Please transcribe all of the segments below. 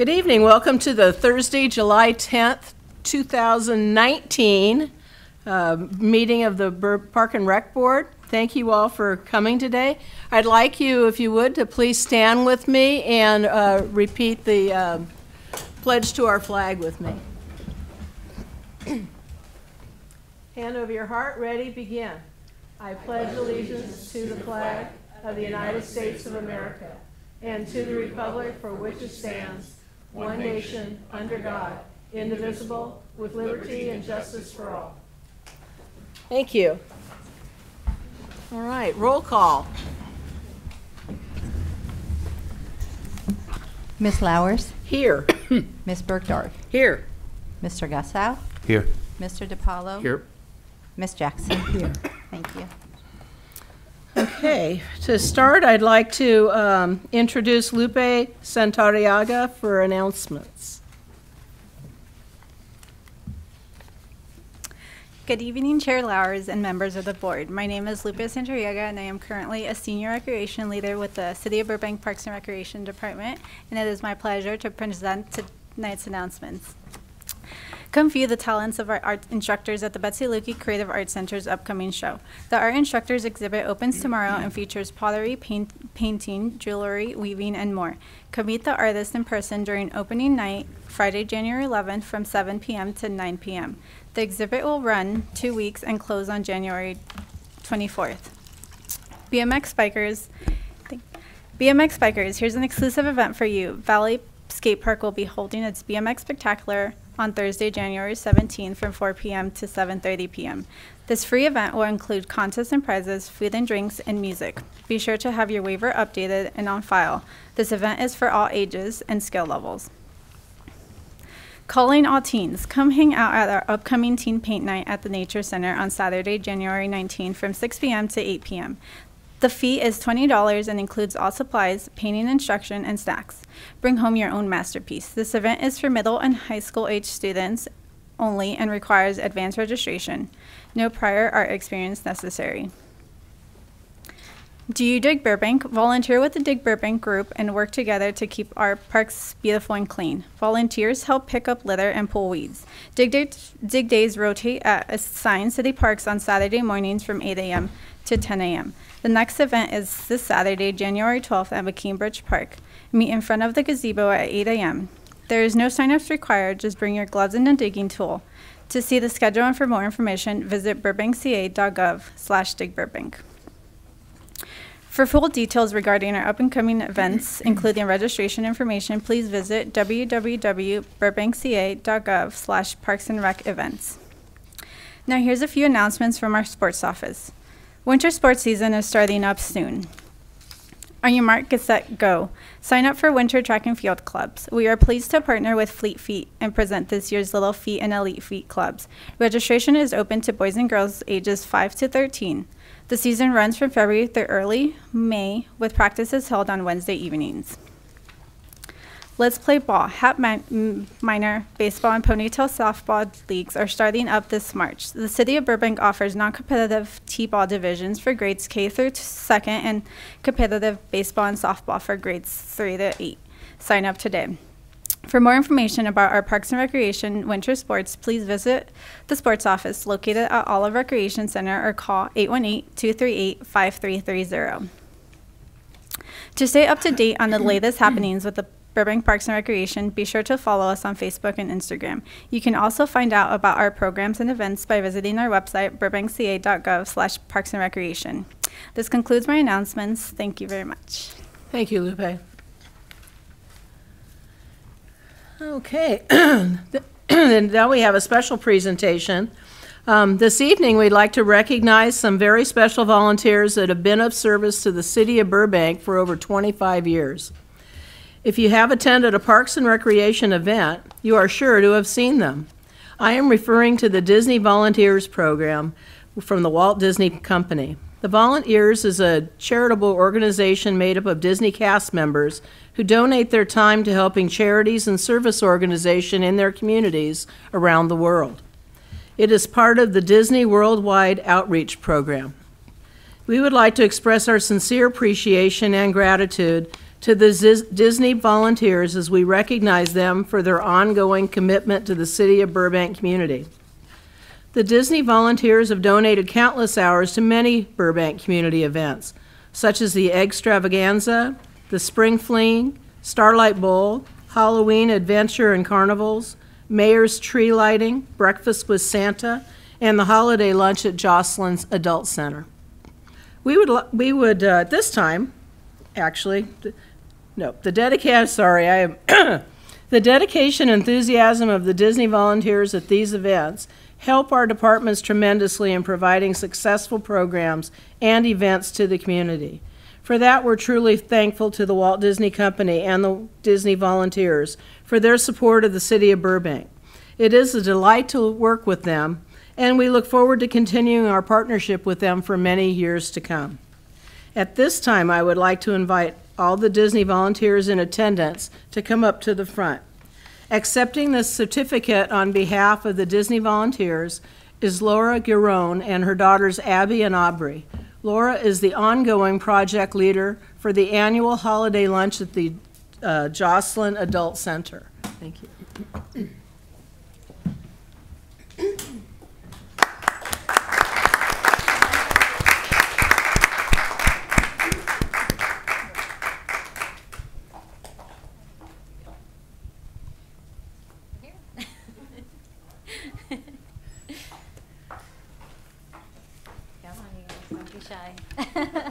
Good evening. Welcome to the Thursday, July 10th, 2019 meeting of the Park and Rec Board. Thank you all for coming today. I'd like you, if you would, to please stand with me and repeat the pledge to our flag with me. Hand over your heart, ready, begin. I pledge allegiance to the flag of the United States of America and to the republic for which it stands, one nation, under God, indivisible, with liberty and justice for all. Thank you. All right, roll call. Ms. Lowers? Here. Ms. Bergdorf? Here. Mr. Gassow? Here. Mr. DiPaolo? Here. Ms. Jackson? Here. Thank you. Okay, to start, I'd like to introduce Lupe Santarriaga for announcements. Good evening, Chair Lowers and members of the board. My name is Lupe Santarriaga, and I am currently a senior recreation leader with the City of Burbank Parks and Recreation Department, and it is my pleasure to present tonight's announcements. Come view the talents of our art instructors at the Betsy Lukey Creative Arts Center's upcoming show. The Art Instructors exhibit opens tomorrow and features pottery, painting, jewelry, weaving, and more. Come meet the artists in person during opening night, Friday, January 11th from 7 p.m. to 9 p.m. The exhibit will run 2 weeks and close on January 24th. BMX Bikers, here's an exclusive event for you. Valley Skate Park will be holding its BMX Spectacular on Thursday, January 17th from 4 p.m. to 7:30 p.m. This free event will include contests and prizes, food and drinks, and music. Be sure to have your waiver updated and on file. This event is for all ages and skill levels. Calling all teens, come hang out at our upcoming Teen Paint Night at the Nature Center on Saturday, January 19th from 6 p.m. to 8 p.m. The fee is $20 and includes all supplies, painting instruction, and snacks. Bring home your own masterpiece. This event is for middle and high school age students only and requires advanced registration. No prior art experience necessary. Do you dig Burbank? Volunteer with the Dig Burbank group and work together to keep our parks beautiful and clean. Volunteers help pick up litter and pull weeds. Dig days rotate at assigned city parks on Saturday mornings from 8 a.m. to 10 a.m. The next event is this Saturday, January 12th at McKean Park. Meet in front of the gazebo at 8 a.m. There is no sign-ups required, just bring your gloves and a digging tool. To see the schedule and for more information, visit burbankca.gov/digburbank. For full details regarding our up-and-coming events, including registration information, please visit www.burbankca.gov/parksandrec-events. Now here's a few announcements from our sports office. Winter sports season is starting up soon. On your mark, get set, go. Sign up for winter track and field clubs. We are pleased to partner with Fleet Feet and present this year's Little Feet and Elite Feet clubs. Registration is open to boys and girls ages 5 to 13. The season runs from February through early May, with practices held on Wednesday evenings. Let's Play Ball. Hat Minor, Baseball, and Ponytail Softball leagues are starting up this March. The City of Burbank offers non-competitive T-ball divisions for grades K through 2nd and competitive baseball and softball for grades 3 to 8. Sign up today. For more information about our Parks and Recreation winter sports, please visit the sports office located at Olive Recreation Center or call 818-238-5330. To stay up to date on the latest happenings with the Burbank Parks and Recreation, be sure to follow us on Facebook and Instagram. You can also find out about our programs and events by visiting our website, burbankca.gov/parksandrecreation. This concludes my announcements. Thank you very much. Thank you, Lupe. Okay, and now we have a special presentation. This evening, we'd like to recognize some very special volunteers that have been of service to the City of Burbank for over 25 years. If you have attended a Parks and Recreation event, you are sure to have seen them. I am referring to the Disney Volunteers Program from the Walt Disney Company. The Volunteers is a charitable organization made up of Disney cast members who donate their time to helping charities and service organizations in their communities around the world. It is part of the Disney Worldwide Outreach Program. We would like to express our sincere appreciation and gratitude to the Disney volunteers as we recognize them for their ongoing commitment to the City of Burbank community. The Disney volunteers have donated countless hours to many Burbank community events, such as the Eggstravaganza, the Spring Fling, Starlight Bowl, Halloween Adventure and Carnivals, Mayor's Tree Lighting, Breakfast with Santa, and the holiday lunch at Jocelyn's Adult Center. We would at this time, actually, the dedication and enthusiasm of the Disney volunteers at these events help our departments tremendously in providing successful programs and events to the community. For that, we're truly thankful to the Walt Disney Company and the Disney volunteers for their support of the City of Burbank. It is a delight to work with them, and we look forward to continuing our partnership with them for many years to come. At this time, I would like to invite all the Disney volunteers in attendance to come up to the front. Accepting this certificate on behalf of the Disney volunteers is Laura Giron and her daughters Abby and Aubrey. Laura is the ongoing project leader for the annual holiday lunch at the Jocelyn Adult Center. Thank you.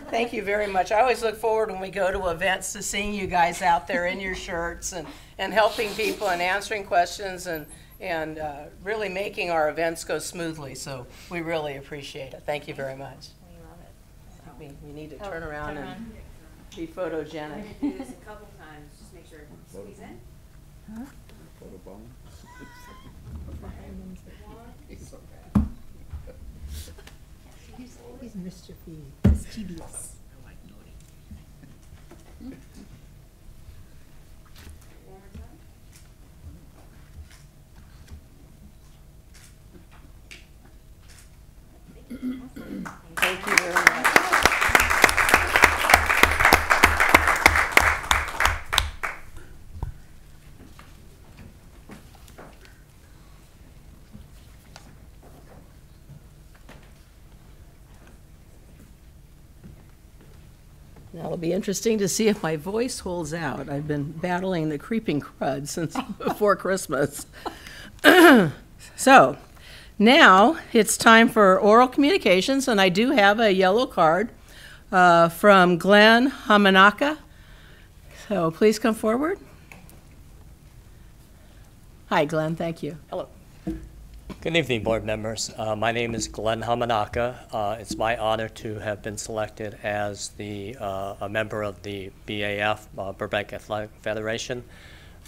Thank you very much. I always look forward when we go to events to seeing you guys out there in your shirts and helping people and answering questions and really making our events go smoothly. So we really appreciate it. Thank you very much. We love it. We need to turn around and be photogenic. Do this a couple times, just make sure it squeeze in. Huh? He's Mr. P. It's TBS. Thank you very much. Now it'll be interesting to see if my voice holds out. I've been battling the creeping crud since before Christmas. So now it's time for oral communications, and I do have a yellow card from Glenn Hamanaka. So please come forward. Hi, Glenn. Thank you. Hello. Good evening, board members. My name is Glenn Hamanaka. It's my honor to have been selected as a member of the BAF, Burbank Athletic Federation.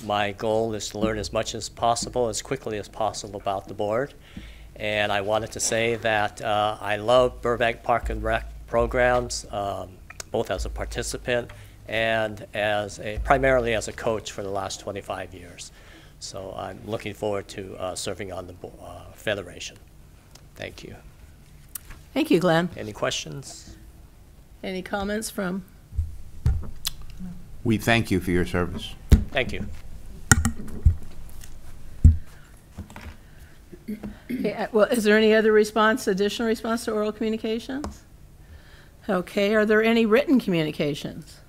My goal is to learn as much as possible, as quickly as possible about the board. And I wanted to say that I love Burbank Park and Rec programs, both as a participant and primarily as a coach for the last 25 years. So I'm looking forward to serving on the Federation. Thank you. Thank you, Glenn. Any questions? Any comments from? We thank you for your service. Thank you. Okay, well, is there any other additional response to oral communications? Okay, are there any written communications?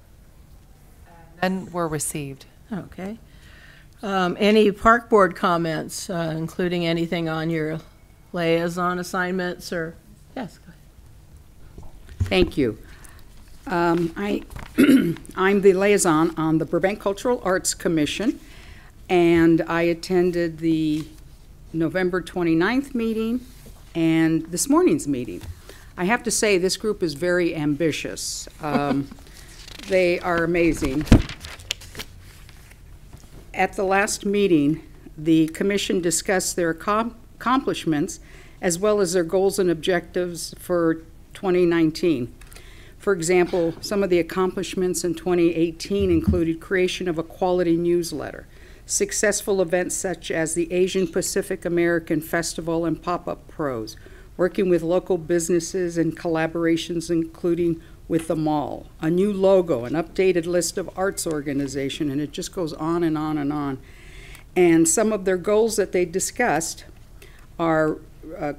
None were received. Okay. Any park board comments, including anything on your liaison assignments or, yes, go ahead. Thank you. I'm the liaison on the Burbank Cultural Arts Commission, and I attended the November 29th meeting and this morning's meeting. I have to say this group is very ambitious. They are amazing. At the last meeting, the commission discussed their accomplishments as well as their goals and objectives for 2019. For example, some of the accomplishments in 2018 included creation of a quality newsletter, successful events such as the Asian Pacific American Festival and Pop-Up Pros, working with local businesses and collaborations including with the mall, a new logo, an updated list of arts organization, and it just goes on and on and on. And some of their goals that they discussed are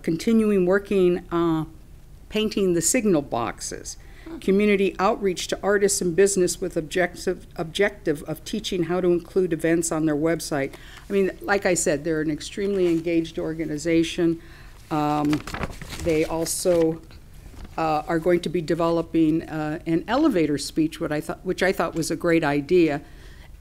continuing working, painting the signal boxes, community outreach to artists and business with objective of teaching how to include events on their website. I mean, like I said, they're an extremely engaged organization. They also are going to be developing an elevator speech, which I thought was a great idea.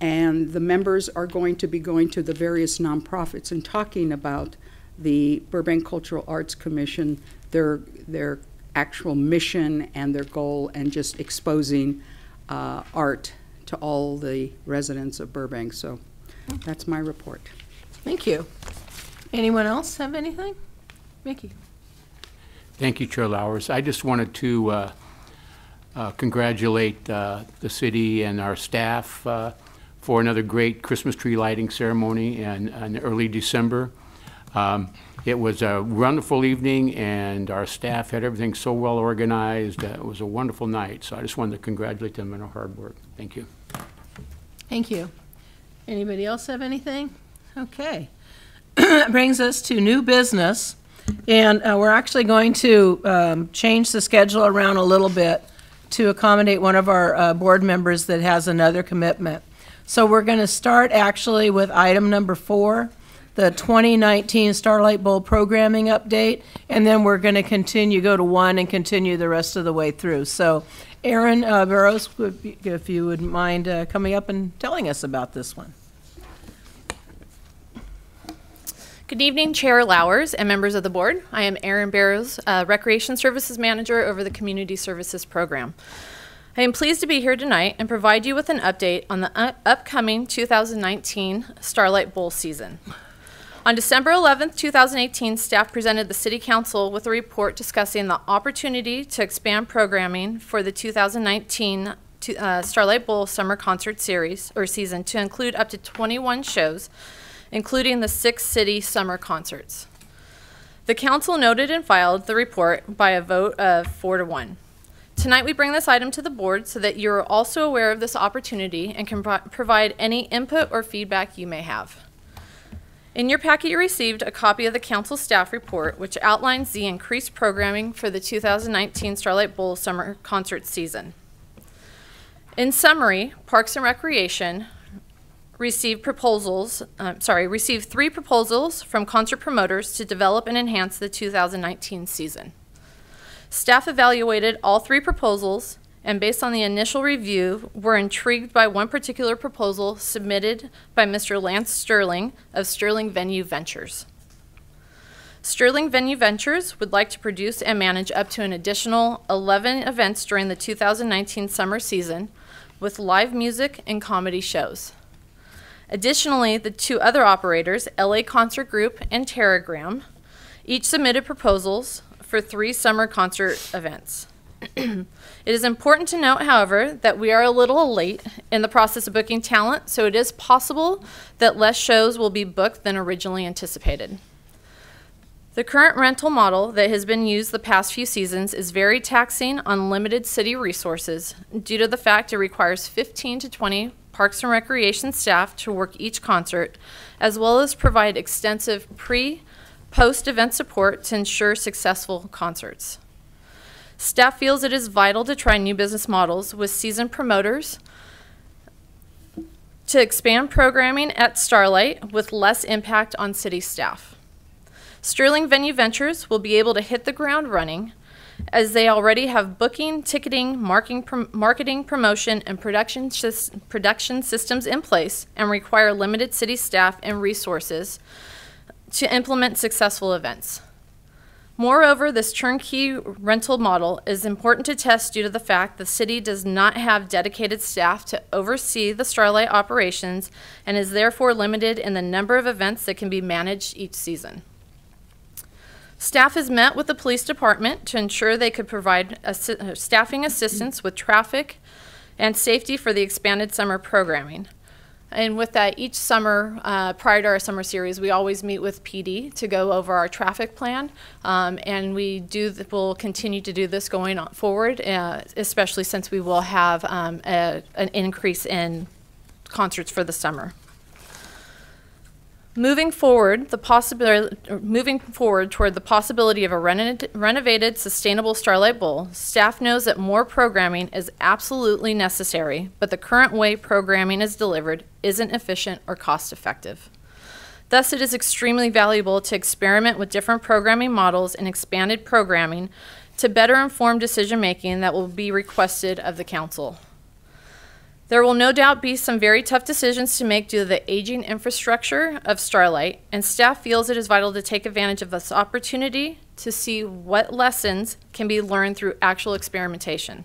And the members are going to be going to the various nonprofits and talking about the Burbank Cultural Arts Commission, their actual mission and their goal, and just exposing art to all the residents of Burbank. So that's my report. Thank you. Anyone else have anything? Mickey. Thank you, Chair Lowers. I just wanted to congratulate the city and our staff for another great Christmas tree lighting ceremony in early December. It was a wonderful evening, and our staff had everything so well organized. It was a wonderful night, so I just wanted to congratulate them on their hard work. Thank you. Thank you. Anybody else have anything? Okay. That brings us to new business, and we're actually going to change the schedule around a little bit to accommodate one of our board members that has another commitment. So we're going to start actually with item number 4, the 2019 Starlight Bowl programming update, and then we're going to go to 1 and continue the rest of the way through. So Aaron Burrows, if you would mind coming up and telling us about this one. Good evening, Chair Lowers and members of the board. I am Erin Barrows, Recreation Services Manager over the Community Services Program. I am pleased to be here tonight and provide you with an update on the upcoming 2019 Starlight Bowl season. On December 11th, 2018, staff presented the City Council with a report discussing the opportunity to expand programming for the 2019 Starlight Bowl Summer Concert Series or season to include up to 21 shows, including the 6 city summer concerts. The Council noted and filed the report by a vote of 4-1. Tonight we bring this item to the board so that you are also aware of this opportunity and can provide any input or feedback you may have. In your packet, you received a copy of the Council staff report, which outlines the increased programming for the 2019 Starlight Bowl summer concert season. In summary, Parks and Recreation received 3 proposals from concert promoters to develop and enhance the 2019 season. Staff evaluated all 3 proposals, and based on the initial review, were intrigued by one particular proposal submitted by Mr. Lance Sterling of Sterling Venue Ventures. Sterling Venue Ventures would like to produce and manage up to an additional 11 events during the 2019 summer season with live music and comedy shows. Additionally, the 2 other operators, LA Concert Group and Terragram, each submitted proposals for 3 summer concert events. It is important to note, however, that we are a little late in the process of booking talent, so it is possible that less shows will be booked than originally anticipated. The current rental model that has been used the past few seasons is very taxing on limited city resources due to the fact it requires 15 to 20 Parks and Recreation staff to work each concert, as well as provide extensive post-event support to ensure successful concerts. Staff feels it is vital to try new business models with seasoned promoters to expand programming at Starlight with less impact on city staff. Sterling Venue Ventures will be able to hit the ground running as they already have booking, ticketing, marketing, promotion, and production systems in place and require limited city staff and resources to implement successful events. Moreover, this turnkey rental model is important to test due to the fact the city does not have dedicated staff to oversee the Starlight operations and is therefore limited in the number of events that can be managed each season. Staff has met with the police department to ensure they could provide staffing assistance with traffic and safety for the expanded summer programming. And with that, each summer, prior to our summer series, we always meet with PD to go over our traffic plan. And we'll continue to do this going on forward, especially since we will have an increase in concerts for the summer. Moving forward toward the possibility of a renovated, sustainable Starlight Bowl, staff knows that more programming is absolutely necessary, but the current way programming is delivered isn't efficient or cost-effective. Thus, it is extremely valuable to experiment with different programming models and expanded programming to better inform decision-making that will be requested of the council. There will no doubt be some very tough decisions to make due to the aging infrastructure of Starlight, and staff feels it is vital to take advantage of this opportunity to see what lessons can be learned through actual experimentation.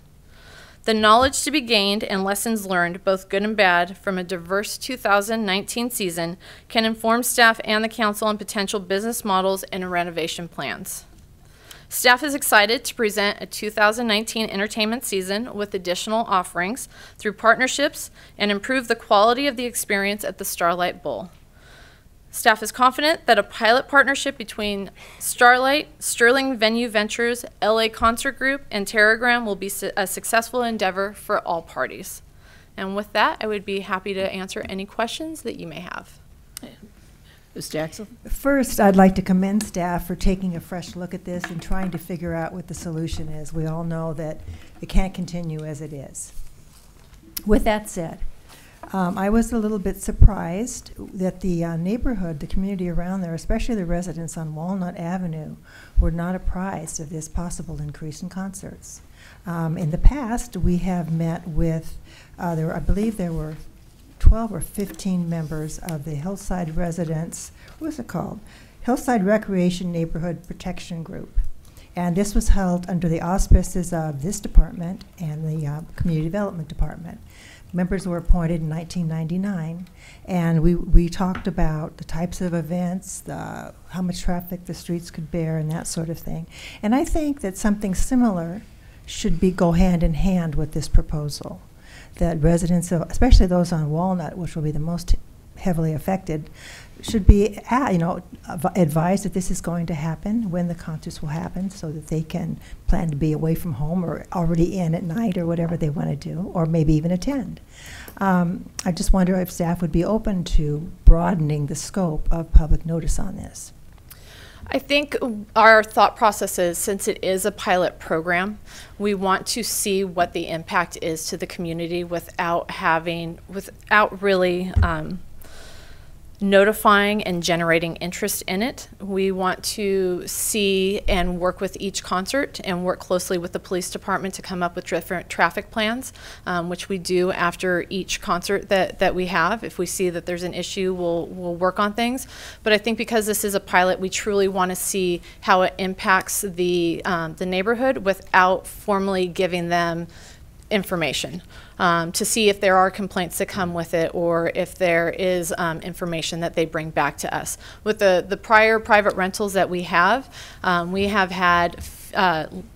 The knowledge to be gained and lessons learned, both good and bad, from a diverse 2019 season can inform staff and the council on potential business models and renovation plans. Staff is excited to present a 2019 entertainment season with additional offerings through partnerships and improve the quality of the experience at the Starlight Bowl. Staff is confident that a pilot partnership between Starlight, Sterling Venue Ventures, LA Concert Group, and Terragram will be a successful endeavor for all parties. And with that, I would be happy to answer any questions that you may have. Ms. Jackson? First, I'd like to commend staff for taking a fresh look at this and trying to figure out what the solution is. We all know that it can't continue as it is. With that said, I was a little bit surprised that the neighborhood, the community around there, especially the residents on Walnut Avenue, were not apprised of this possible increase in concerts. In the past, we have met with, I believe there were 12 or 15 members of the Hillside Residents, what was it called? Hillside Recreation Neighborhood Protection Group. And this was held under the auspices of this department and the Community Development Department. Members were appointed in 1999, and we talked about the types of events, how much traffic the streets could bear, and that sort of thing. And I think that something similar should go hand in hand with this proposal. That residents, especially those on Walnut, which will be the most heavily affected, should be advised that this is going to happen, when the concerts will happen, so that they can plan to be away from home or already in at night or whatever they want to do, or maybe even attend. I just wonder if staff would be open to broadening the scope of public notice on this. I think our thought process is, since it is a pilot program, we want to see what the impact is to the community without really notifying and generating interest in it. We want to see and work with each concert and work closely with the police department to come up with different traffic plans, which we do after each concert that we have. If we see that there's an issue, we'll work on things. But I think because this is a pilot, we truly want to see how it impacts the neighborhood without formally giving them information, to see if there are complaints that come with it, or if there is information that they bring back to us. With the prior private rentals that we have had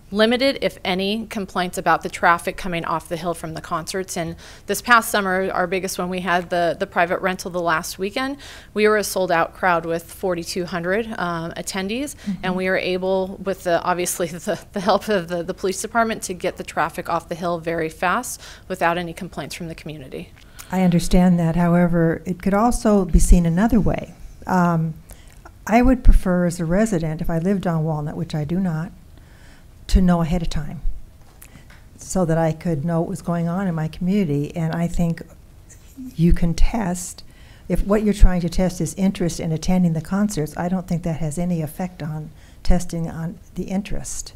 limited, if any, complaints about the traffic coming off the hill from the concerts. And this past summer, our biggest one, we had the private rental the last weekend. We were a sold-out crowd with 4,200 attendees, and we were able, with obviously the help of the police department, to get the traffic off the hill very fast without any complaints from the community. I understand that. However, it could also be seen another way. I would prefer, as a resident, if I lived on Walnut, which I do not, to know ahead of time so that I could know what was going on in my community. And I think you can test, if what you're trying to test is interest in attending the concerts, I don't think that has any effect on testing on the interest.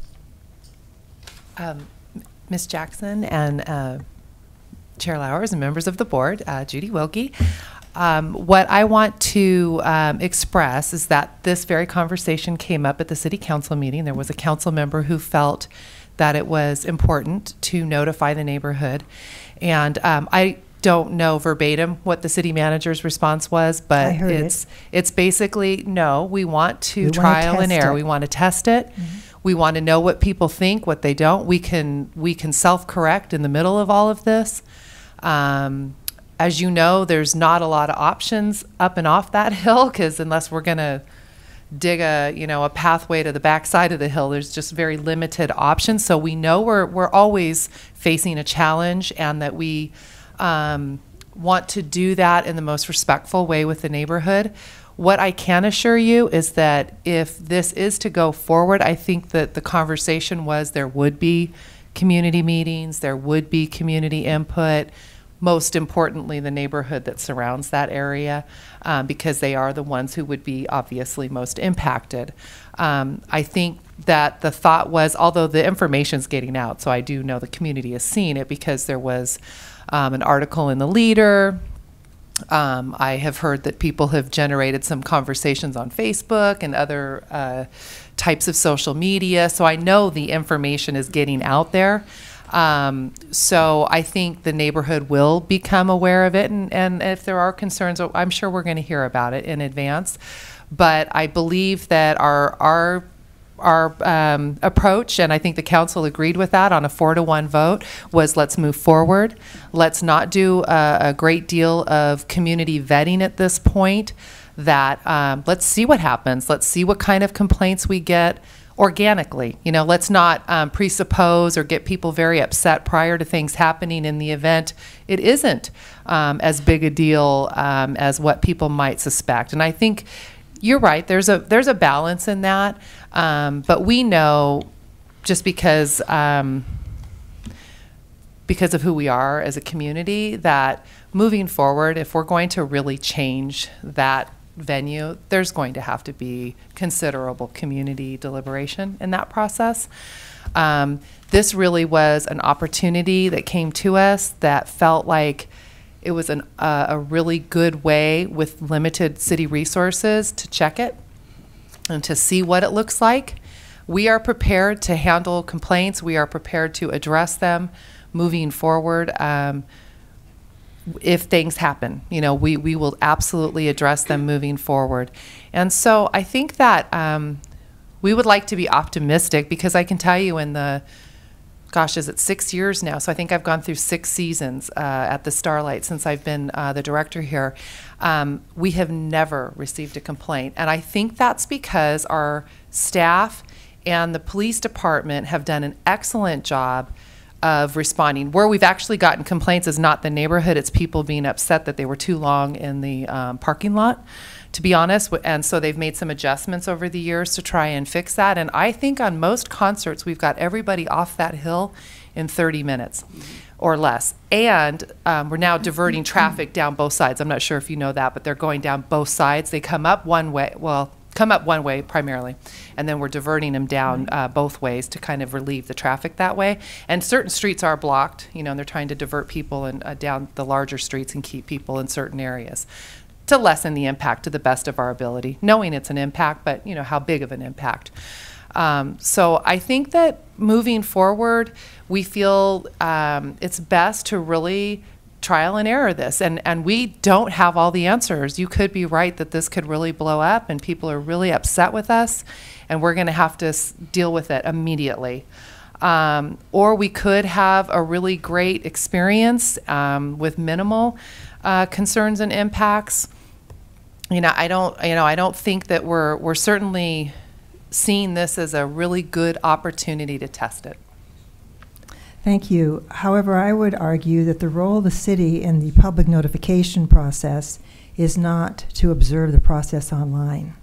Ms. Jackson and Chair Lowers and members of the board, Judy Wilkie, what I want to express is that this very conversation came up at the city council meeting. There was a council member who felt that it was important to notify the neighborhood. And I don't know verbatim what the city manager's response was, but it's basically, no, we want to trial and error. We want to test it. We want to know what people think, what they don't. We can self-correct in the middle of all of this. As you know, there's not a lot of options up and off that hill, because unless we're going to dig a pathway to the backside of the hill, there's just very limited options. So we know we're always facing a challenge, and that we want to do that in the most respectful way with the neighborhood. What I can assure you is that if this is to go forward, I think that the conversation was there would be community meetings, there would be community input, most importantly, the neighborhood that surrounds that area, because they are the ones who would be obviously most impacted. I think that the thought was, although the information's getting out, so I do know the community has seen it because there was an article in the Leader. I have heard that people have generated some conversations on Facebook and other types of social media, so I know the information is getting out there. So I think the neighborhood will become aware of it, and if there are concerns, I'm sure we're going to hear about it in advance. But I believe that our approach, and I think the council agreed with that on a 4-to-1 vote, was let's move forward. Let's not do a great deal of community vetting at this point. That let's see what happens. Let's see what kind of complaints we get organically. Let's not presuppose or get people very upset prior to things happening in the event it isn't as big a deal as what people might suspect. And I think you're right. There's a balance in that, but we know, just because of who we are as a community, that moving forward, if we're going to really change that venue, there's going to have to be considerable community deliberation in that process. This really was an opportunity that came to us that felt like it was a really good way with limited city resources to check it and to see what it looks like. We are prepared to handle complaints. We are prepared to address them moving forward. If things happen, we will absolutely address them moving forward. And so I think that we would like to be optimistic, because I can tell you in the, is it 6 years now? So I think I've gone through 6 seasons at the Starlight since I've been the director here. We have never received a complaint. And I think that's because our staff and the police department have done an excellent job of responding. Where we've actually gotten complaints is not the neighborhood, it's people being upset that they were too long in the parking lot, to be honest. And so they've made some adjustments over the years to try and fix that. And I think on most concerts, we've got everybody off that hill in 30 minutes or less. And we're now diverting traffic down both sides. I'm not sure if you know that, but they're going down both sides. They come up one way, come up one way primarily, and then we're diverting them down both ways to kind of relieve the traffic that way. And certain streets are blocked, and they're trying to divert people and down the larger streets and keep people in certain areas to lessen the impact to the best of our ability, knowing it's an impact, but how big of an impact. So I think that moving forward, we feel it's best to really trial and error this, and we don't have all the answers. You could be right that this could really blow up and people are really upset with us, and we're going to have to deal with it immediately. Or we could have a really great experience with minimal concerns and impacts. I don't think that we're certainly seeing this as a really good opportunity to test it. Thank you. However, I would argue that the role of the city in the public notification process is not to observe the process online.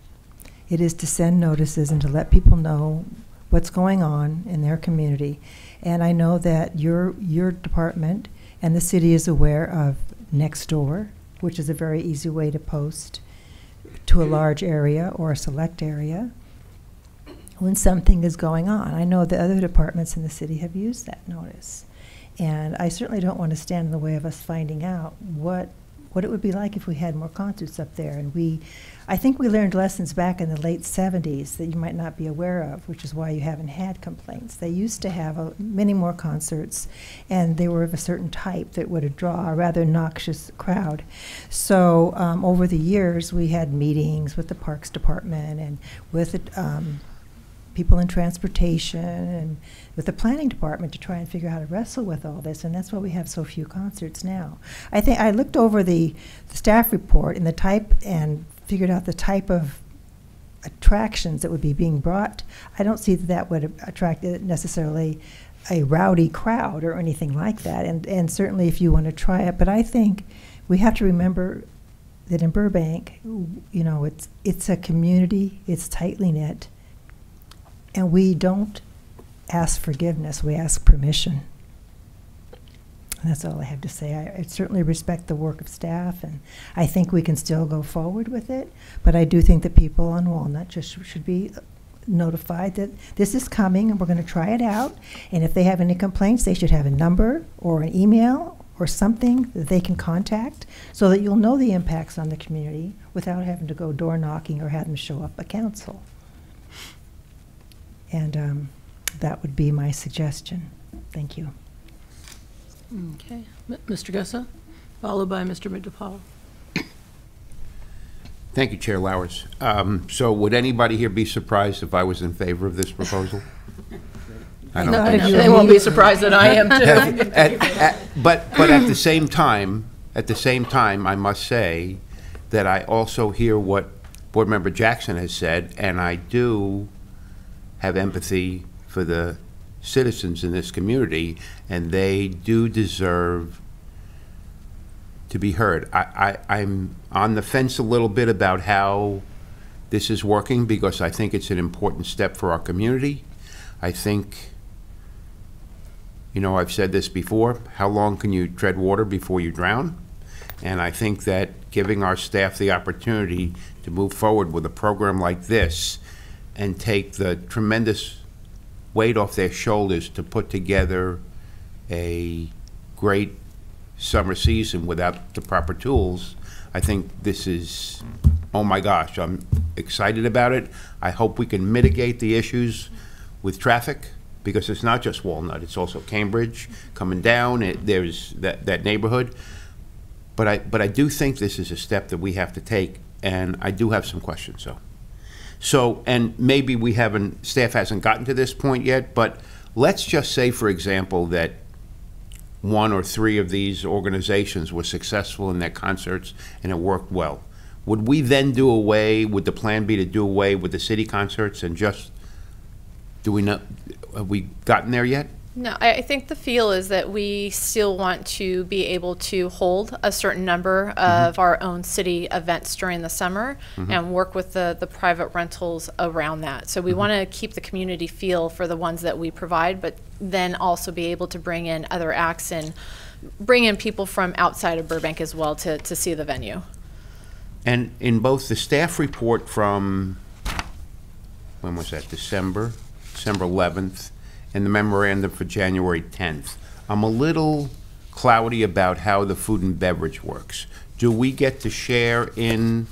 It is to send notices and to let people know what's going on in their community. And I know that your department and the city is aware of Nextdoor, which is a very easy way to post to a large area or a select area when something is going on. I know the other departments in the city have used that notice. And I certainly don't want to stand in the way of us finding out what it would be like if we had more concerts up there. And I think we learned lessons back in the late 70s that you might not be aware of, which is why you haven't had complaints. They used to have many more concerts, and they were of a certain type that would draw a rather noxious crowd. So over the years, we had meetings with the Parks Department and with the people in transportation and with the planning department to try and figure out how to wrestle with all this, and that's why we have so few concerts now. I think I looked over the staff report and the type and figured out the type of attractions that would be being brought. I don't see that that would attract necessarily a rowdy crowd or anything like that, and certainly if you want to try it, but I think we have to remember that in Burbank, you know, it's a community, it's tightly knit, and we don't ask forgiveness, we ask permission. And that's all I have to say. I certainly respect the work of staff, and I think we can still go forward with it, but I do think that people on Walnut just should be notified that this is coming and we're going to try it out, and if they have any complaints, they should have a number or an email or something that they can contact so that you'll know the impacts on the community without having to go door knocking or have them show up at council. And that would be my suggestion. Thank you. Okay. Mr. Gessa, followed by Mr. DiPaolo. Thank you, Chair Lowers. So would anybody here be surprised if I was in favor of this proposal? I don't think so. They won't be surprised that I am too. But at the same time, I must say that I also hear what Board Member Jackson has said, and I do have empathy for the citizens in this community, and they do deserve to be heard. I'm on the fence a little bit about how this is working because I think it's an important step for our community. I think, you know, I've said this before, how long can you tread water before you drown? And I think that giving our staff the opportunity to move forward with a program like this and take the tremendous weight off their shoulders to put together a great summer season without the proper tools, I think this is, oh my gosh, I'm excited about it. I hope we can mitigate the issues with traffic, because it's not just Walnut, it's also Cambridge coming down, there's that neighborhood. But I do think this is a step that we have to take, and I do have some questions, So, and maybe staff hasn't gotten to this point yet, but let's just say, for example, that 1 or 3 of these organizations were successful in their concerts and it worked well. Would we then would the plan be to do away with the city concerts and just, have we gotten there yet? No, I think the feel is that we still want to be able to hold a certain number of our own city events during the summer and work with the private rentals around that. So we want to keep the community feel for the ones that we provide, but then also be able to bring in other acts and bring in people from outside of Burbank as well to see the venue. And in both the staff report from, when was that, December 11th, and the memorandum for January 10th, I'm a little cloudy about how the food and beverage works. Do we get to share in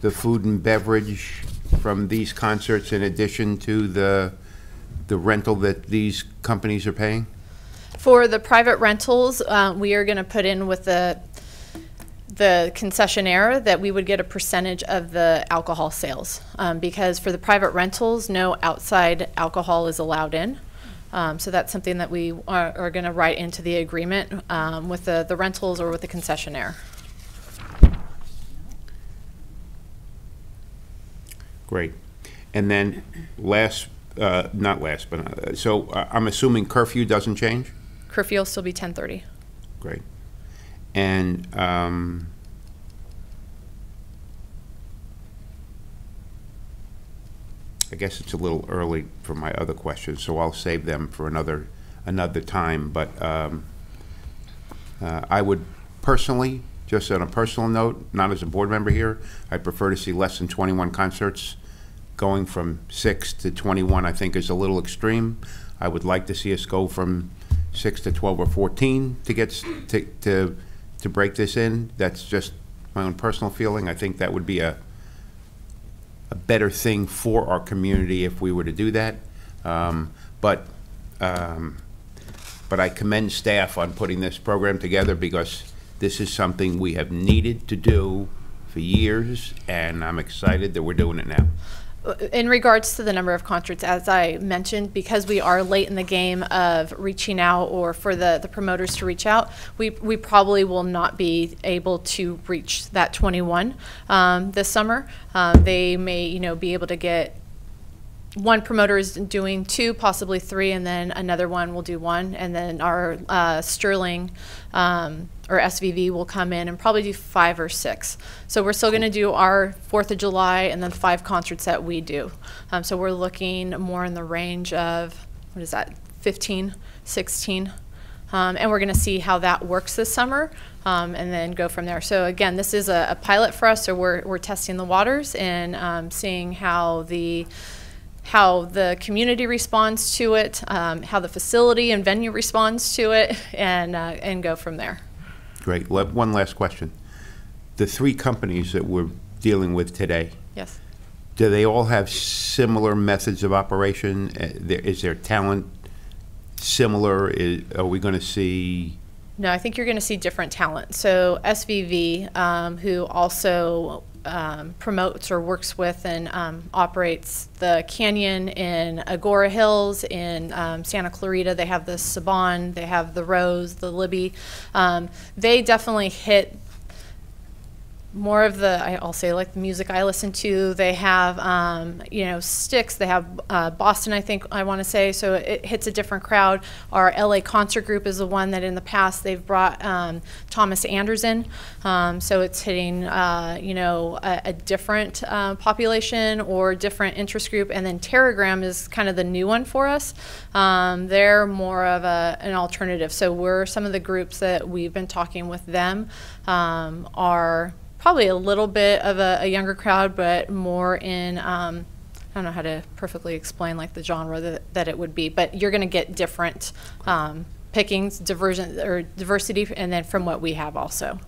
the food and beverage from these concerts in addition to the rental that these companies are paying? For the private rentals, we are going to put in with the concessionaire that we would get a percentage of the alcohol sales, because for the private rentals, no outside alcohol is allowed in. So that's something that we are going to write into the agreement with the rentals or with the concessionaire. Great. And then not last, but so I'm assuming curfew doesn't change? Curfew will still be 10:30. Great. And I guess it's a little early for my other questions, so I'll save them for another time. But I would personally, just on a personal note, not as a board member here, I'd prefer to see less than 21 concerts. Going from 6 to 21, I think, is a little extreme. I would like to see us go from 6 to 12 or 14 to get to break this in. That's just my own personal feeling. I think that would be a better thing for our community if we were to do that. But I commend staff on putting this program together, because this is something we have needed to do for years, and I'm excited that we're doing it now. In regards to the number of concerts, as I mentioned, because we are late in the game of reaching out, or for the promoters to reach out, we probably will not be able to reach that 21 this summer. They may, be able to get, one promoter is doing 2, possibly 3, and then another one will do 1, and then our Sterling or SVV will come in and probably do 5 or 6. So we're still going to do our 4th of July and then 5 concerts that we do. So we're looking more in the range of, 15, 16. And we're going to see how that works this summer, and then go from there. So again, this is a pilot for us, so we're testing the waters and seeing how the community responds to it, how the facility and venue responds to it, and go from there. Great. One last question. The 3 companies that we're dealing with today, Yes. do they all have similar methods of operation? Is their talent similar? Are we going to see? No, I think you're going to see different talent. So SVV, who also promotes or works with and operates the Canyon in Agora Hills, in Santa Clarita. They have the Saban, they have the Rose, the Libby. They definitely hit more of the, I'll say, like the music I listen to. They have, Styx. They have Boston, I think I want to say. So it hits a different crowd. Our LA concert group is the one that in the past they've brought Thomas Anderson. So it's hitting, a different population or different interest group. And then Terragram is kind of the new one for us. They're more of an alternative. So some of the groups that we've been talking with them are probably a little bit of a younger crowd, but more in, I don't know how to perfectly explain like the genre that it would be, but you're going to get different pickings, diversity, and then from what we have also.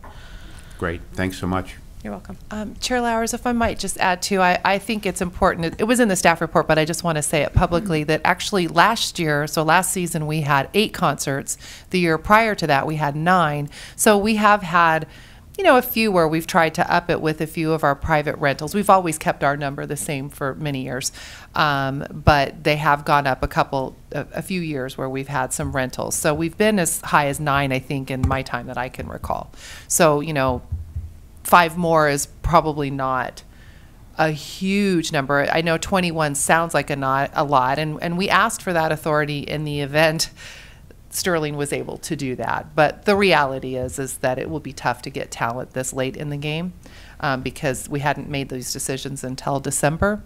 Great. Thanks so much. You're welcome. Chair Lowers, if I might just add too, I think it's important. It was in the staff report, but I just want to say it publicly that actually last season we had 8 concerts. The year prior to that we had 9. So we have had, a few where we've tried to up it with a few of our private rentals. We've always kept our number the same for many years, but they have gone up a few years where we've had some rentals. So we've been as high as 9, I think, in my time that I can recall. So, 5 more is probably not a huge number. I know 21 sounds like a lot, and we asked for that authority in the event Sterling was able to do that. But the reality is that it will be tough to get talent this late in the game because we hadn't made those decisions until December.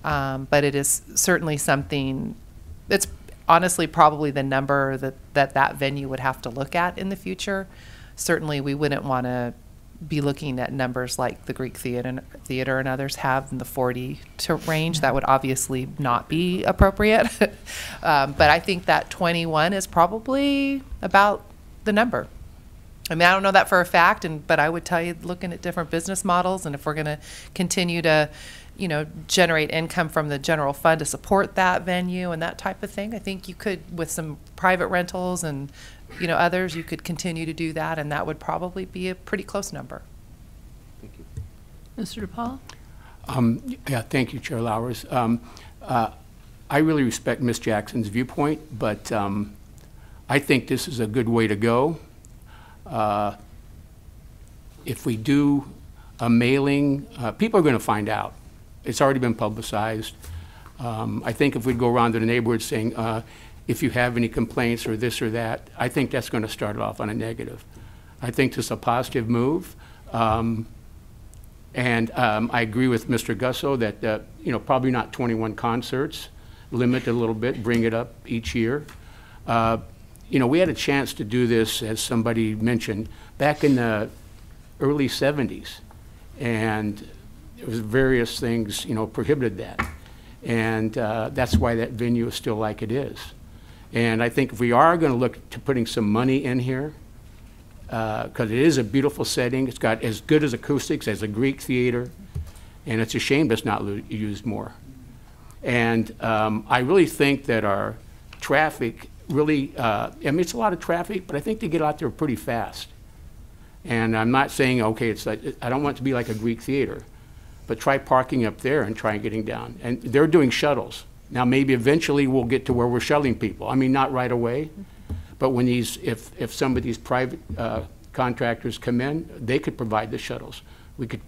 But it is certainly something, it's honestly probably the number that venue would have to look at in the future. Certainly we wouldn't want to be looking at numbers like the Greek Theater and others have in the 40 range. That would obviously not be appropriate. But I think that 21 is probably about the number. I mean, I don't know that for a fact, but I would tell you, looking at different business models, and if we're going to continue to, generate income from the general fund to support that venue and that type of thing, I think you could, with some private rentals and others, you could continue to do that, and that would probably be a pretty close number. Thank you. Mr. DePaul? Yeah, thank you, Chair Lowers. I really respect Ms. Jackson's viewpoint, but I think this is a good way to go. If we do a mailing, people are going to find out. It's already been publicized. I think if we go around to the neighborhood saying, if you have any complaints or this or that, I think that's going to start off on a negative. I think this is a positive move. And I agree with Mr. Gusso that, probably not 21 concerts, limit it a little bit, bring it up each year. We had a chance to do this, as somebody mentioned, back in the early 70s. And there was various things, prohibited that. And that's why that venue is still like it is. And I think if we are going to look to putting some money in here, because it is a beautiful setting, it's got as good as acoustics as a Greek theater, and it's a shame it's not used more. And I really think that our traffic really, it's a lot of traffic, but I think they get out there pretty fast. And I'm not saying, okay, it's like, I don't want it to be like a Greek theater, but try parking up there and try getting down. And they're doing shuttles. Now, maybe eventually we'll get to where we're shuttling people. I mean, not right away, but when these, if some of these private contractors come in, they could provide the shuttles. We could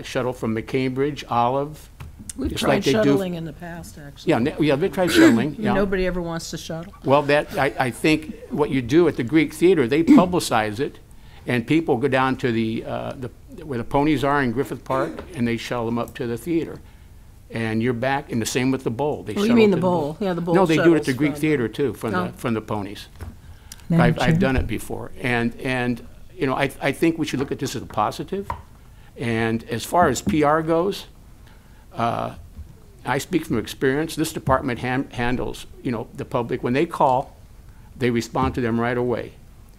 shuttle from McCambridge, Olive. We've just tried like they do. shuttling in the past, actually. Yeah, they tried shuttling. Yeah. Nobody ever wants to shuttle. Well, I think what you do at the Greek Theater, they publicize it, and people go down to where the ponies are in Griffith Park, and they shuttle them up to the theater. And you're back, and the same with the bowl. They Oh, you shuttle mean to the bowl? Yeah, the bowl No, they do it at the shuttles Greek from- Theater too, from Oh. the ponies. Madam Chair. I've done it before, and you know, I think we should look at this as a positive. And as far as PR goes, I speak from experience. This department handles, you know, the public. When they call, they respond to them right away.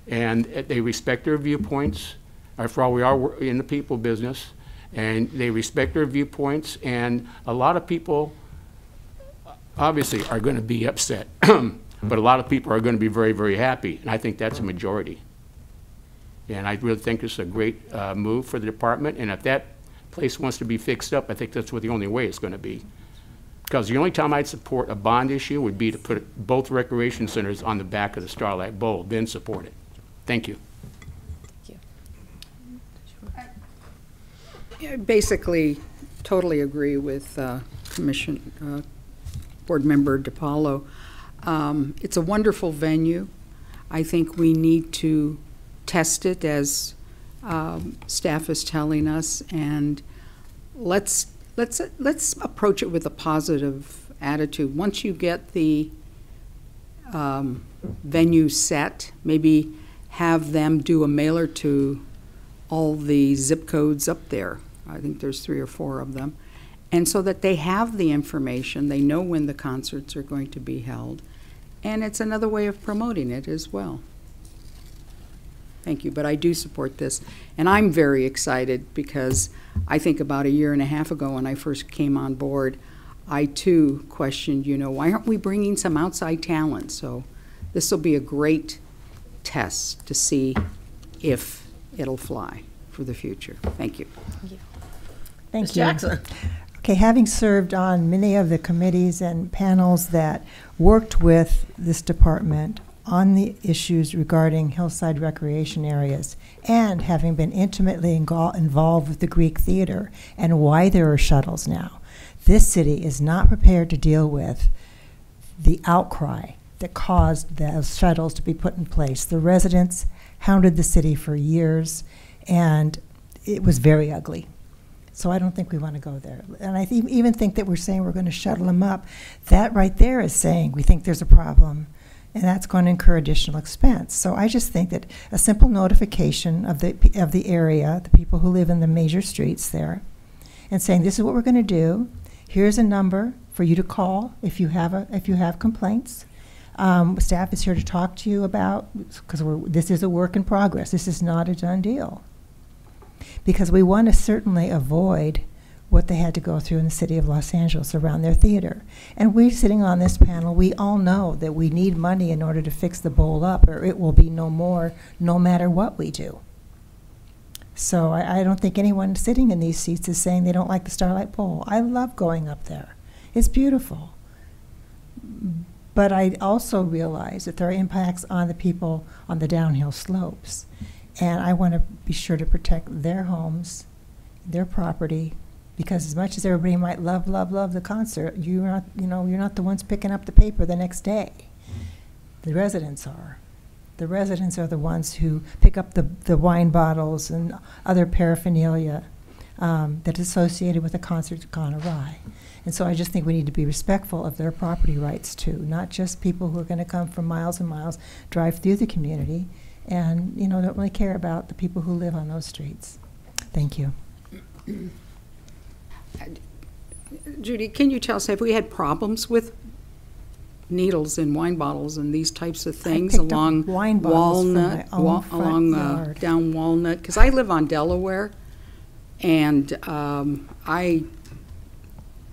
And they respect their viewpoints. After all, we are in the people business. And they respect their viewpoints. And a lot of people, obviously, are going to be upset. But a lot of people are going to be very, very happy. And I think that's a majority. And I really think it's a great move for the department. And if that place wants to be fixed up, I think that's the only way it's going to be. Because the only time I'd support a bond issue would be to put both recreation centers on the back of the Starlight Bowl, then support it. Thank you. I basically totally agree with Board Member DiPaolo. It's a wonderful venue. I think we need to test it as staff is telling us, and let's approach it with a positive attitude. Once you get the venue set, maybe have them do a mailer to all the zip codes up there. I think there's 3 or 4 of them. And so that they have the information, they know when the concerts are going to be held, and it's another way of promoting it as well. Thank you, but I do support this. And I'm very excited because I think about 1.5 years ago when I first came on board, I too questioned, you know, why aren't we bringing some outside talent? So this will be a great test to see if it'll fly for the future. Thank you. Thank Ms. you. Jackson. Okay, having served on many of the committees and panels that worked with this department on the issues regarding hillside recreation areas, and having been intimately involved with the Greek Theater and why there are shuttles now, this city is not prepared to deal with the outcry that caused those shuttles to be put in place. The residents hounded the city for years, and it was very ugly. So I don't think we want to go there. And I even think that we're saying we're going to shuttle them up. That right there is saying we think there's a problem, and that's going to incur additional expense. So I just think that a simple notification of the area, the people who live in the major streets there, and saying this is what we're going to do. Here's a number for you to call if you have complaints. Staff is here to talk to you about, because this is a work in progress. This is not a done deal. Because we want to certainly avoid what they had to go through in the city of Los Angeles around their theater. And we sitting on this panel, we all know that we need money in order to fix the bowl up, or it will be no more, no matter what we do. So I don't think anyone sitting in these seats is saying they don't like the Starlight Bowl. I love going up there. It's beautiful. But I also realize that there are impacts on the people on the downhill slopes. And I want to be sure to protect their homes, their property, because as much as everybody might love the concert, you're not the ones picking up the paper the next day. The residents are. The residents are the ones who pick up the wine bottles and other paraphernalia that's associated with a concert gone awry. And so I just think we need to be respectful of their property rights too, not just people who are going to come from miles and miles, drive through the community, and don't really care about the people who live on those streets. Thank you. Judy, can you tell us, have we had problems with needles in wine bottles and these types of things along wine bottles Walnut, from my own front yard. Down Walnut? Because I live on Delaware, and I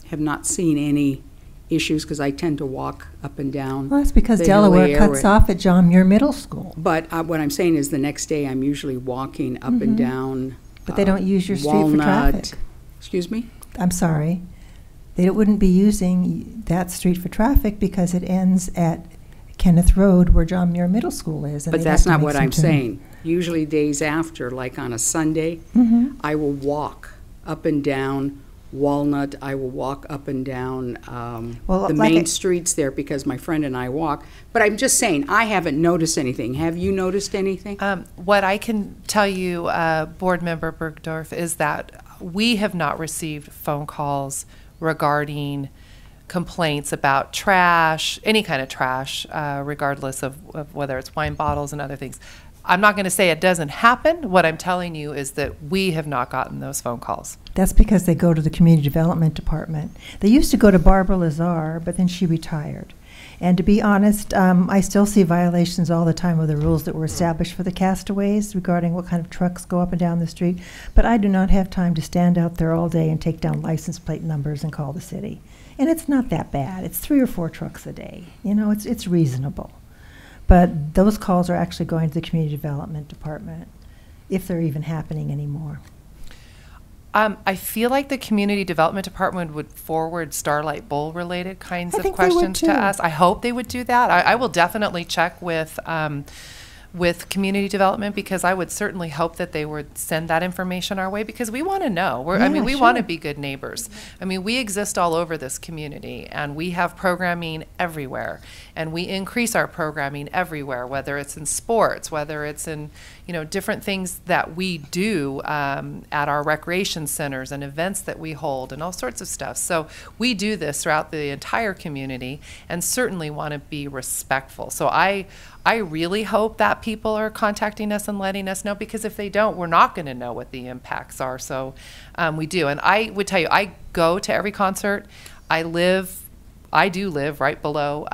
have not seen any issues because I tend to walk up and down. Well, that's because the Delaware hilly cuts area. off at John Muir Middle School. But what I'm saying is the next day I'm usually walking up and down. But they don't use your street for Walnut. traffic. Excuse me? I'm sorry. They wouldn't be using that street for traffic because it ends at Kenneth Road where John Muir Middle School is. And But they'd that's have to not make what some I'm turn. saying. Usually days after, like on a Sunday, I will walk up and down Walnut. I will walk up and down Well, the like main I- streets there because my friend and I walk. But I'm just saying, I haven't noticed anything. Have you noticed anything? What I can tell you, Board Member Bergdorf, is that we have not received phone calls regarding complaints about trash, any kind of trash, regardless of whether it's wine bottles and other things. I'm not going to say it doesn't happen. What I'm telling you is that we have not gotten those phone calls. That's because they go to the Community Development Department. They used to go to Barbara Lazar, but then she retired. And to be honest, I still see violations all the time of the rules that were established for the castaways regarding what kind of trucks go up and down the street. But I do not have time to stand out there all day and take down license plate numbers and call the city. And it's not that bad. It's 3 or 4 trucks a day. You know, it's reasonable. But those calls are actually going to the Community Development Department, if they're even happening anymore. I feel like the Community Development Department would forward Starlight Bowl related kinds I of think they would, questions to too. us. I hope they would do that. I will definitely check with Community Development, because I would certainly hope that they would send that information our way, because we want to know. I mean, Yeah, we want to sure. be good neighbors. I mean, we exist all over this community, and we have programming everywhere, and we increase our programming everywhere, whether it's in sports, whether it's in, different things that we do at our recreation centers and events that we hold and all sorts of stuff. So we do this throughout the entire community and certainly want to be respectful. So I really hope that people are contacting us and letting us know, because if they don't, we're not going to know what the impacts are. So we do. And I would tell you, I go to every concert. I do live right below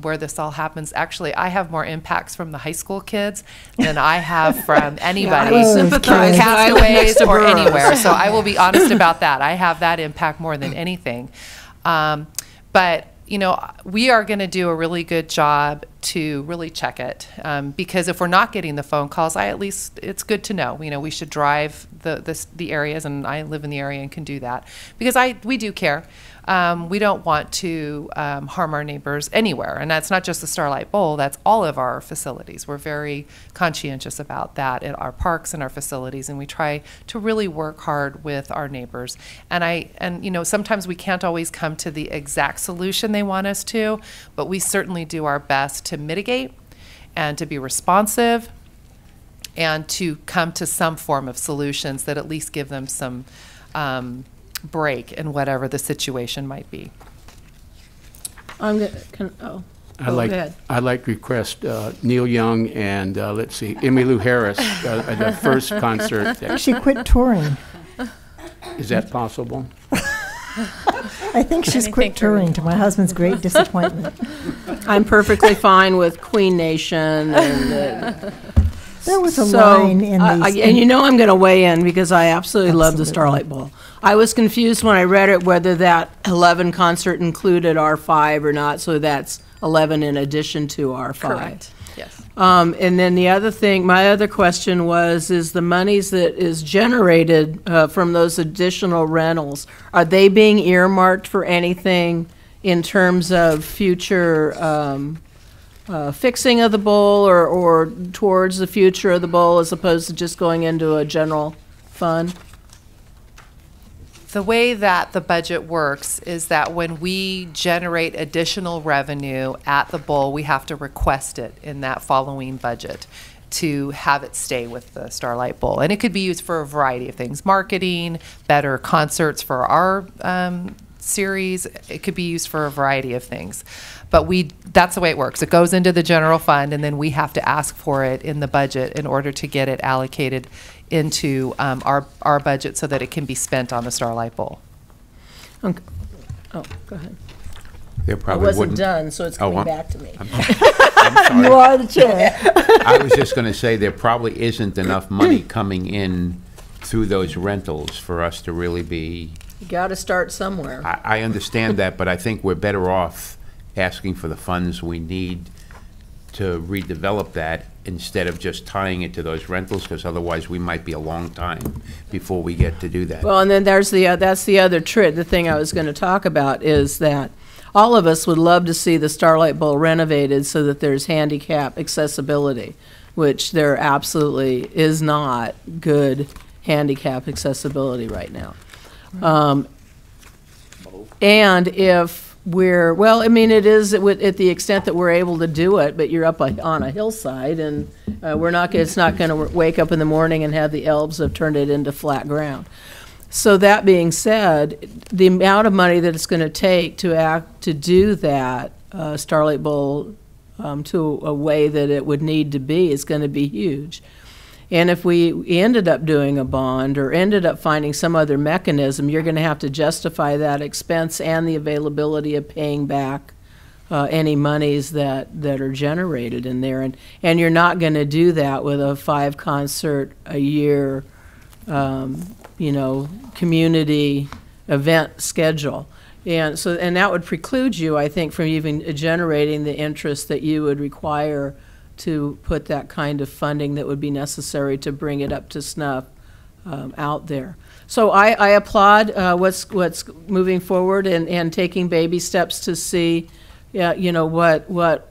where this all happens. Actually, I have more impacts from the high school kids than I have from anybody, would sympathize, but I live next castaways to or Burroughs. anywhere. So I will be honest about that. I have that impact more than anything. But we are going to do a really good job to really check it, because if we're not getting the phone calls, it's good to know. We should drive the areas, and I live in the area and can do that, because we do care. We don't want to harm our neighbors anywhere, and that's not just the Starlight Bowl. That's all of our facilities. We're very conscientious about that at our parks and our facilities, and we try to really work hard with our neighbors. And sometimes we can't always come to the exact solution they want us to, but we certainly do our best to mitigate and to be responsive and to come to some form of solutions that at least give them some break in whatever the situation might be. Go ahead. I'd like to request Neil Young and, let's see, Emmylou Harris at the first concert. She quit touring. Is that possible? I think she's quit touring, to my husband's great disappointment. I'm perfectly fine with Queen Nation and There was a so, line in these. and I'm going to weigh in because I absolutely love the Absolutely. Starlight Bowl. I was confused when I read it whether that 11 concert included R5 or not, so that's 11 in addition to R5. Correct. Yes. And then the other thing, my other question is the monies that is generated from those additional rentals, are they being earmarked for anything in terms of future fixing of the bowl or towards the future of the bowl as opposed to just going into a general fund? The way that the budget works is that when we generate additional revenue at the bowl, we have to request it in that following budget to have it stay with the Starlight Bowl. And it could be used for a variety of things: marketing, better concerts for our series. It could be used for a variety of things. But that's the way it works. It goes into the general fund, and then we have to ask for it in the budget in order to get it allocated into our budget so that it can be spent on the Starlight Bowl. Okay. Oh, go ahead. There I probably wasn't wouldn't. done, so it's coming I'm- back to me. I'm sorry. You are the chair. I was just going to say there probably isn't enough money coming in through those rentals for us to really be You got to start somewhere. I understand that, but I think we're better off asking for the funds we need to redevelop that instead of just tying it to those rentals, because otherwise we might be a long time before we get to do that. Well, and then there's that's the other trick. The thing I was going to talk about is that all of us would love to see the Starlight Bowl renovated so that there's handicap accessibility, which there absolutely is not good handicap accessibility right now. And if we're, well, I mean, it is at the extent that we're able to do it, but you're up on a hillside, and it's not going to wake up in the morning and have the elves have turned it into flat ground. So that being said, the amount of money that it's going to take to do that Starlight Bowl to a way that it would need to be is going to be huge. And if we ended up doing a bond or ended up finding some other mechanism, you're going to have to justify that expense and the availability of paying back any monies that are generated in there. And you're not going to do that with a 5-concert-a-year community event schedule. And that would preclude you, I think, from even generating the interest that you would require to put that kind of funding that would be necessary to bring it up to snuff out there. So I applaud what's moving forward and taking baby steps to see, what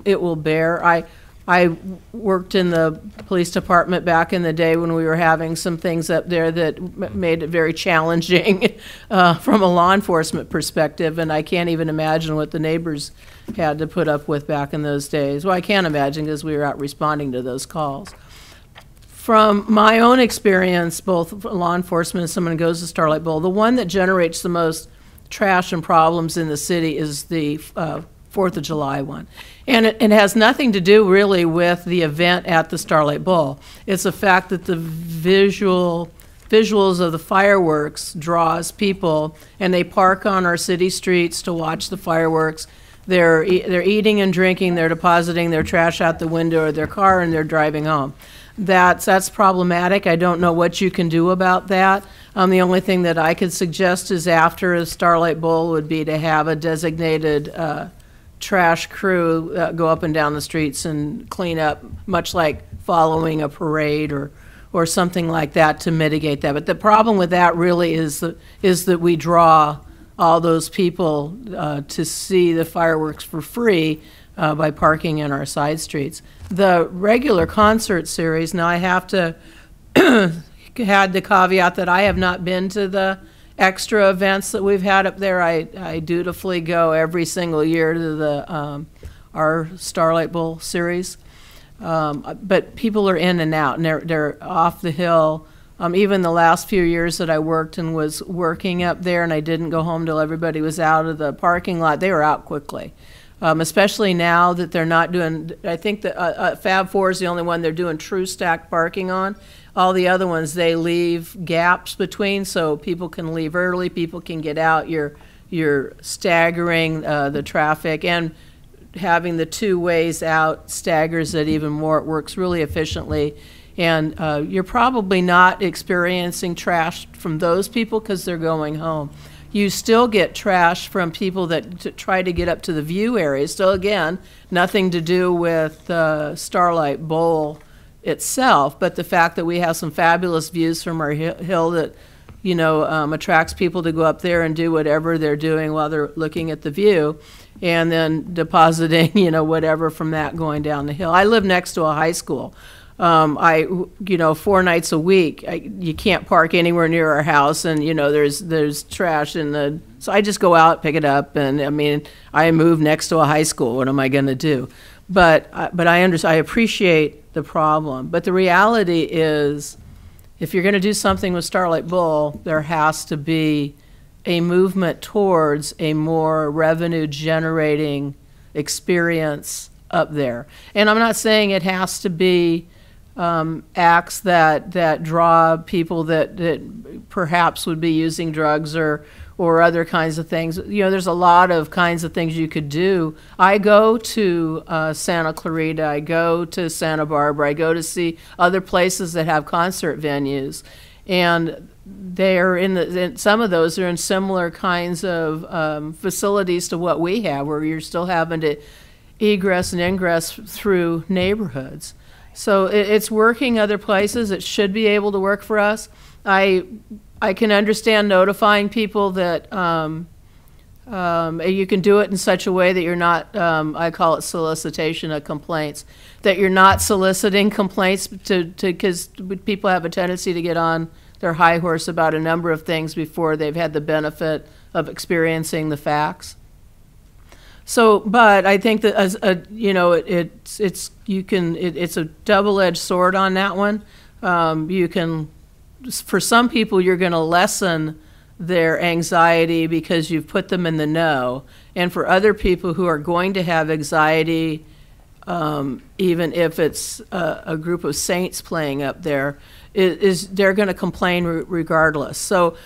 it will bear. I worked in the police department back in the day when we were having some things up there that made it very challenging from a law enforcement perspective, and I can't even imagine what the neighbors had to put up with back in those days. Well, I can't imagine because we were out responding to those calls. From my own experience, both law enforcement and someone who goes to Starlight Bowl, the one that generates the most trash and problems in the city is the 4th of July one. And it has nothing to do really with the event at the Starlight Bowl. It's the fact that the visuals of the fireworks draws people, and they park on our city streets to watch the fireworks. They're eating and drinking, they're depositing their trash out the window of their car, and they're driving home. That's problematic. I don't know what you can do about that. The only thing that I could suggest is after a Starlight Bowl would be to have a designated trash crew go up and down the streets and clean up, much like following a parade or something like that to mitigate that. But the problem with that really is that we draw all those people to see the fireworks for free by parking in our side streets. The regular concert series, now I have to had the caveat that I have not been to the extra events that we've had up there. I dutifully go every single year to our Starlight Bowl series. But people are in and out, and they're off the hill. Even the last few years that I worked and was working up there, and I didn't go home till everybody was out of the parking lot, they were out quickly. Especially now that they're not doing, I think that Fab 4 is the only one they're doing true stacked parking on. All the other ones, they leave gaps between so people can leave early, people can get out. You're staggering the traffic, and having the 2 ways out staggers it even more. It works really efficiently. And you're probably not experiencing trash from those people because they're going home. You still get trash from people that try to get up to the view area. So again, nothing to do with Starlight Bowl itself, but the fact that we have some fabulous views from our hill that, attracts people to go up there and do whatever they're doing while they're looking at the view, and then depositing, whatever from that going down the hill. I live next to a high school. 4 nights a week, you can't park anywhere near our house, and there's trash so I just go out, pick it up, and I move next to a high school. What am I going to do? But I appreciate the problem. But the reality is, if you're going to do something with Starlight Bowl, there has to be a movement towards a more revenue-generating experience up there. And I'm not saying it has to be acts that draw people that perhaps would be using drugs or other kinds of things. There's a lot of kinds of things you could do. I go to Santa Clarita, I go to Santa Barbara, I go to see other places that have concert venues. And they're some of those are in similar kinds of facilities to what we have, where you're still having to egress and ingress through neighborhoods. So it's working other places. It should be able to work for us. I can understand notifying people that you can do it in such a way that you're not, I call it solicitation of complaints, that you're not soliciting complaints because people have a tendency to get on their high horse about a number of things before they've had the benefit of experiencing the facts. So, but I think that as a, you know, it's a double-edged sword on that one. You can, for some people, you're going to lessen their anxiety because you've put them in the know, and for other people who are going to have anxiety, even if it's a group of saints playing up there, they're going to complain regardless. So,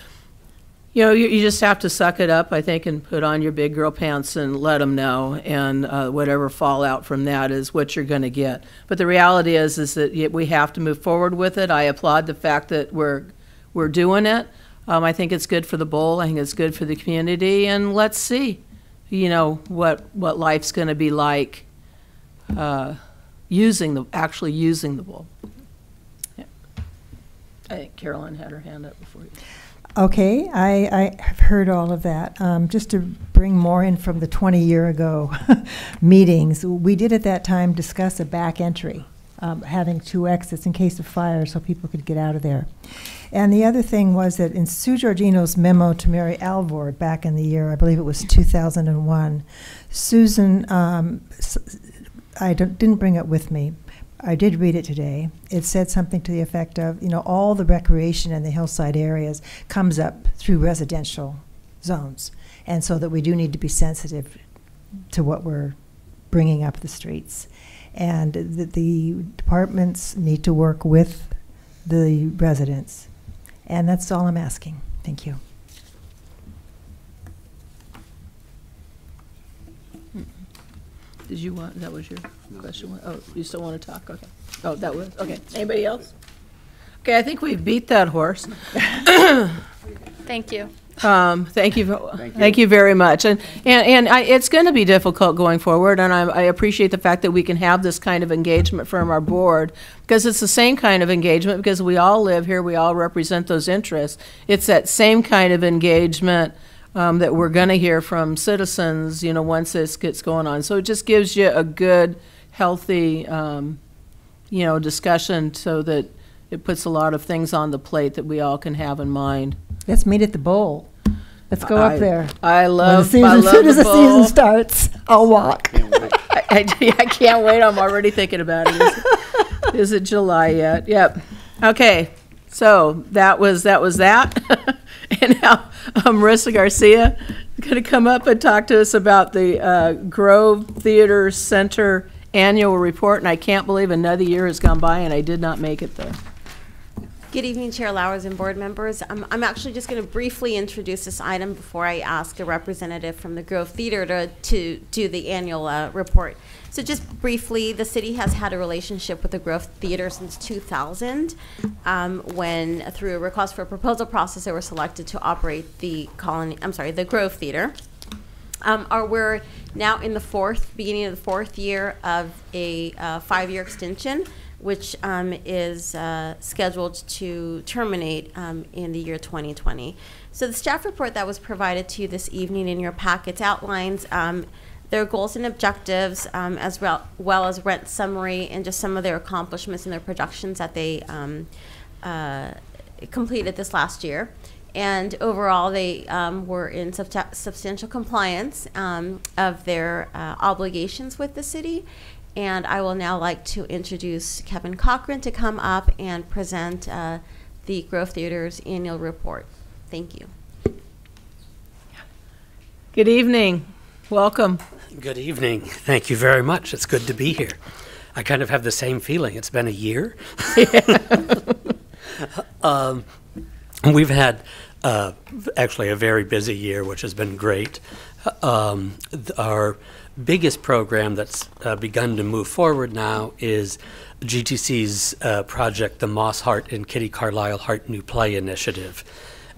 you know, you just have to suck it up, I think, and put on your big girl pants and let them know, and whatever fallout from that is what you're going to get. But the reality is that we have to move forward with it. I applaud the fact that we're doing it. I think it's good for the bowl. I think it's good for the community, and let's see, you know, what life's going to be like actually using the bowl. Yeah. I think Carolyn had her hand up before you. Okay, I have heard all of that. Just to bring more in from the 20-year ago meetings, we did at that time discuss a back entry, having 2 exits in case of fire so people could get out of there. And the other thing was that in Sue Giorgino's memo to Mary Alvord back in the year, I believe it was 2001, Susan, I didn't bring it with me. I did read it today. It said something to the effect of, you know, all the recreation in the hillside areas comes up through residential zones. And so that we do need to be sensitive to what we're bringing up the streets. And the departments need to work with the residents. And that's all I'm asking. Thank you. Did you want, that was your question? Oh, you still want to talk? Okay. Oh, that was, okay. Anybody else? Okay, I think we've beat that horse. Thank you. Thank you very much. And it's going to be difficult going forward, and I appreciate the fact that we can have this kind of engagement from our board, because it's the same kind of engagement, because we all live here, we all represent those interests. It's that same kind of engagement that we're going to hear from citizens, you know, once this gets going on. So it just gives you a good, healthy, you know, discussion, so that it puts a lot of things on the plate that we all can have in mind. Let's meet at the bowl. Let's go up there. I love the season. As soon as the season starts, I'll walk. I can't wait. I'm already thinking about it. Is it July yet? Yep. Okay. So that was that. And now Marissa Garcia is going to come up and talk to us about the Grove Theater Center annual report. And I can't believe another year has gone by and I did not make it there. Good evening, Chair Lowers and board members. I'm actually just going to briefly introduce this item before I ask a representative from the Grove Theater to do the annual report. So just briefly, the city has had a relationship with the Grove Theater since 2000, when through a request for a proposal process, they were selected to operate the Grove Theater. We're now in the beginning of the 4th year of a 5-year extension, which is scheduled to terminate in the year 2020. So the staff report that was provided to you this evening in your packets outlines their goals and objectives, as well as rent summary and just some of their accomplishments and their projections that they completed this last year. And overall, they were in substantial compliance of their obligations with the city. And I will now like to introduce Kevin Cochran to come up and present the Grove Theater's annual report. Thank you. Good evening. Welcome. Good evening. Thank you very much. It's good to be here. I kind of have the same feeling. It's been a year. We've had actually a very busy year, which has been great. Our biggest program that's begun to move forward now is GTC's project, the Moss Hart and Kitty Carlisle Hart New Play Initiative.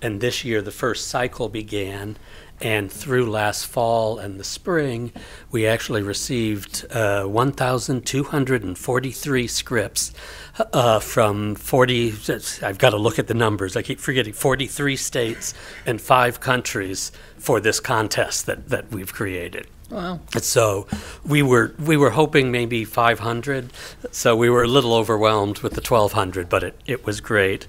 And this year, the first cycle began, and through last fall and the spring, we actually received 1,243 scripts from 40, I've got to look at the numbers, I keep forgetting, 43 states and 5 countries for this contest that we've created. Wow. So we were hoping maybe 500, so we were a little overwhelmed with the 1,200, but it was great.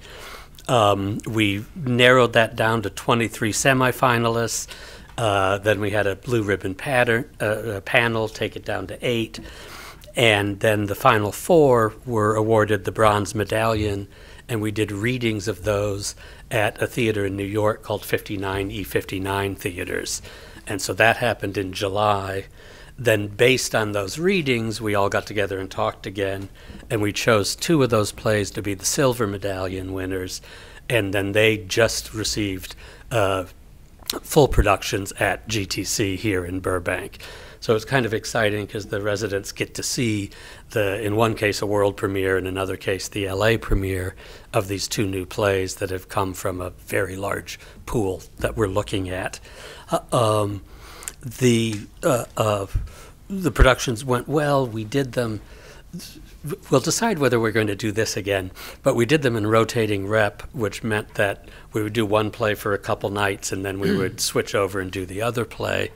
We narrowed that down to 23 semifinalists. Then we had a blue ribbon panel, take it down to 8. And then the final 4 were awarded the bronze medallion, and we did readings of those at a theater in New York called 59E59 Theaters. And so that happened in July. Then based on those readings, we all got together and talked again, and we chose 2 of those plays to be the silver medallion winners, and then they just received full productions at GTC here in Burbank. So it's kind of exciting because the residents get to see in one case, a world premiere, in another case, the LA premiere of these 2 new plays that have come from a very large pool that we're looking at. The productions went well. We did them. We'll decide whether we're going to do this again, but we did them in rotating rep, which meant that we would do one play for a couple nights and then we would switch over and do the other play.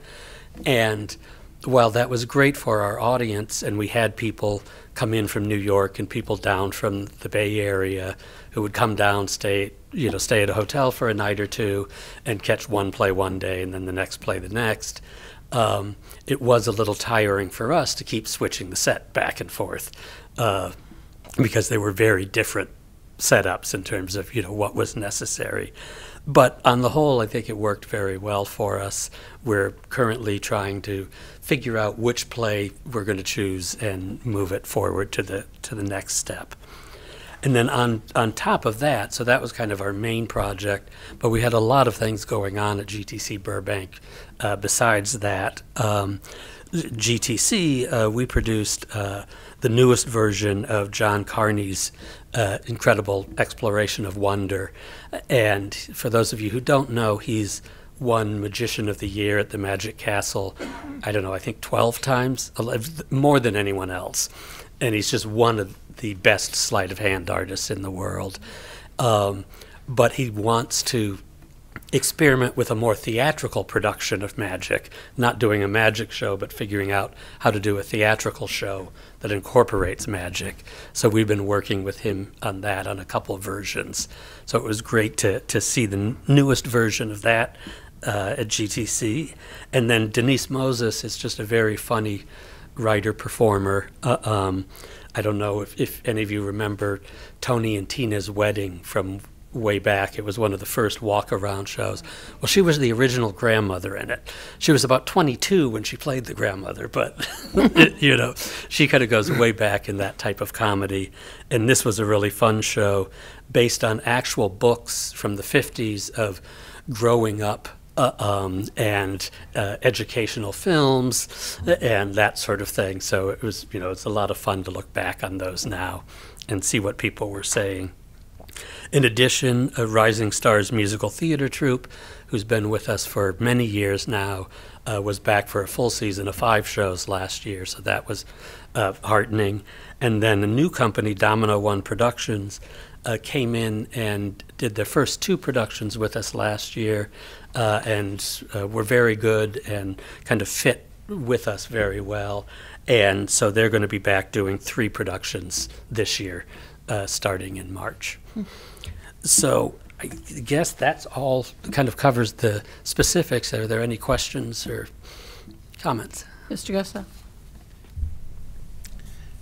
And while that was great for our audience, and we had people come in from New York and people down from the Bay Area who would come down, stay at a hotel for a night or 2 and catch one play one day and then the next play the next. It was a little tiring for us to keep switching the set back and forth because they were very different setups in terms of what was necessary. But on the whole, I think it worked very well for us. We're currently trying to figure out which play we're going to choose and move it forward to the next step. And then on top of that, so that was kind of our main project, but we had a lot of things going on at GTC Burbank besides that. GTC, we produced the newest version of John Carney's incredible exploration of wonder. And for those of you who don't know, he's won Magician of the Year at the Magic Castle, I don't know, I think 12 times, more than anyone else. And he's just one of the best sleight of hand artists in the world. But he wants to experiment with a more theatrical production of magic, not doing a magic show, but figuring out how to do a theatrical show that incorporates magic. So we've been working with him on that on a couple of versions. So it was great to see the newest version of that at GTC. And then Denise Moses is just a very funny writer-performer. I don't know if any of you remember Tony and Tina's Wedding from way back. It was one of the first walk-around shows. Well, she was the original grandmother in it. She was about 22 when she played the grandmother, but she kind of goes way back in that type of comedy. And this was a really fun show based on actual books from the 50s of growing up and educational films and that sort of thing. So it was, it's a lot of fun to look back on those now and see what people were saying. In addition, a Rising Stars musical theater troupe, who's been with us for many years now, was back for a full season of 5 shows last year, so that was heartening. And then a new company, Domino One Productions, came in and did their first 2 productions with us last year, and were very good and kind of fit with us very well. And so they're going to be back doing 3 productions this year, starting in March. So I guess that's all kind of covers the specifics. Are there any questions or comments? Mr. Gussow?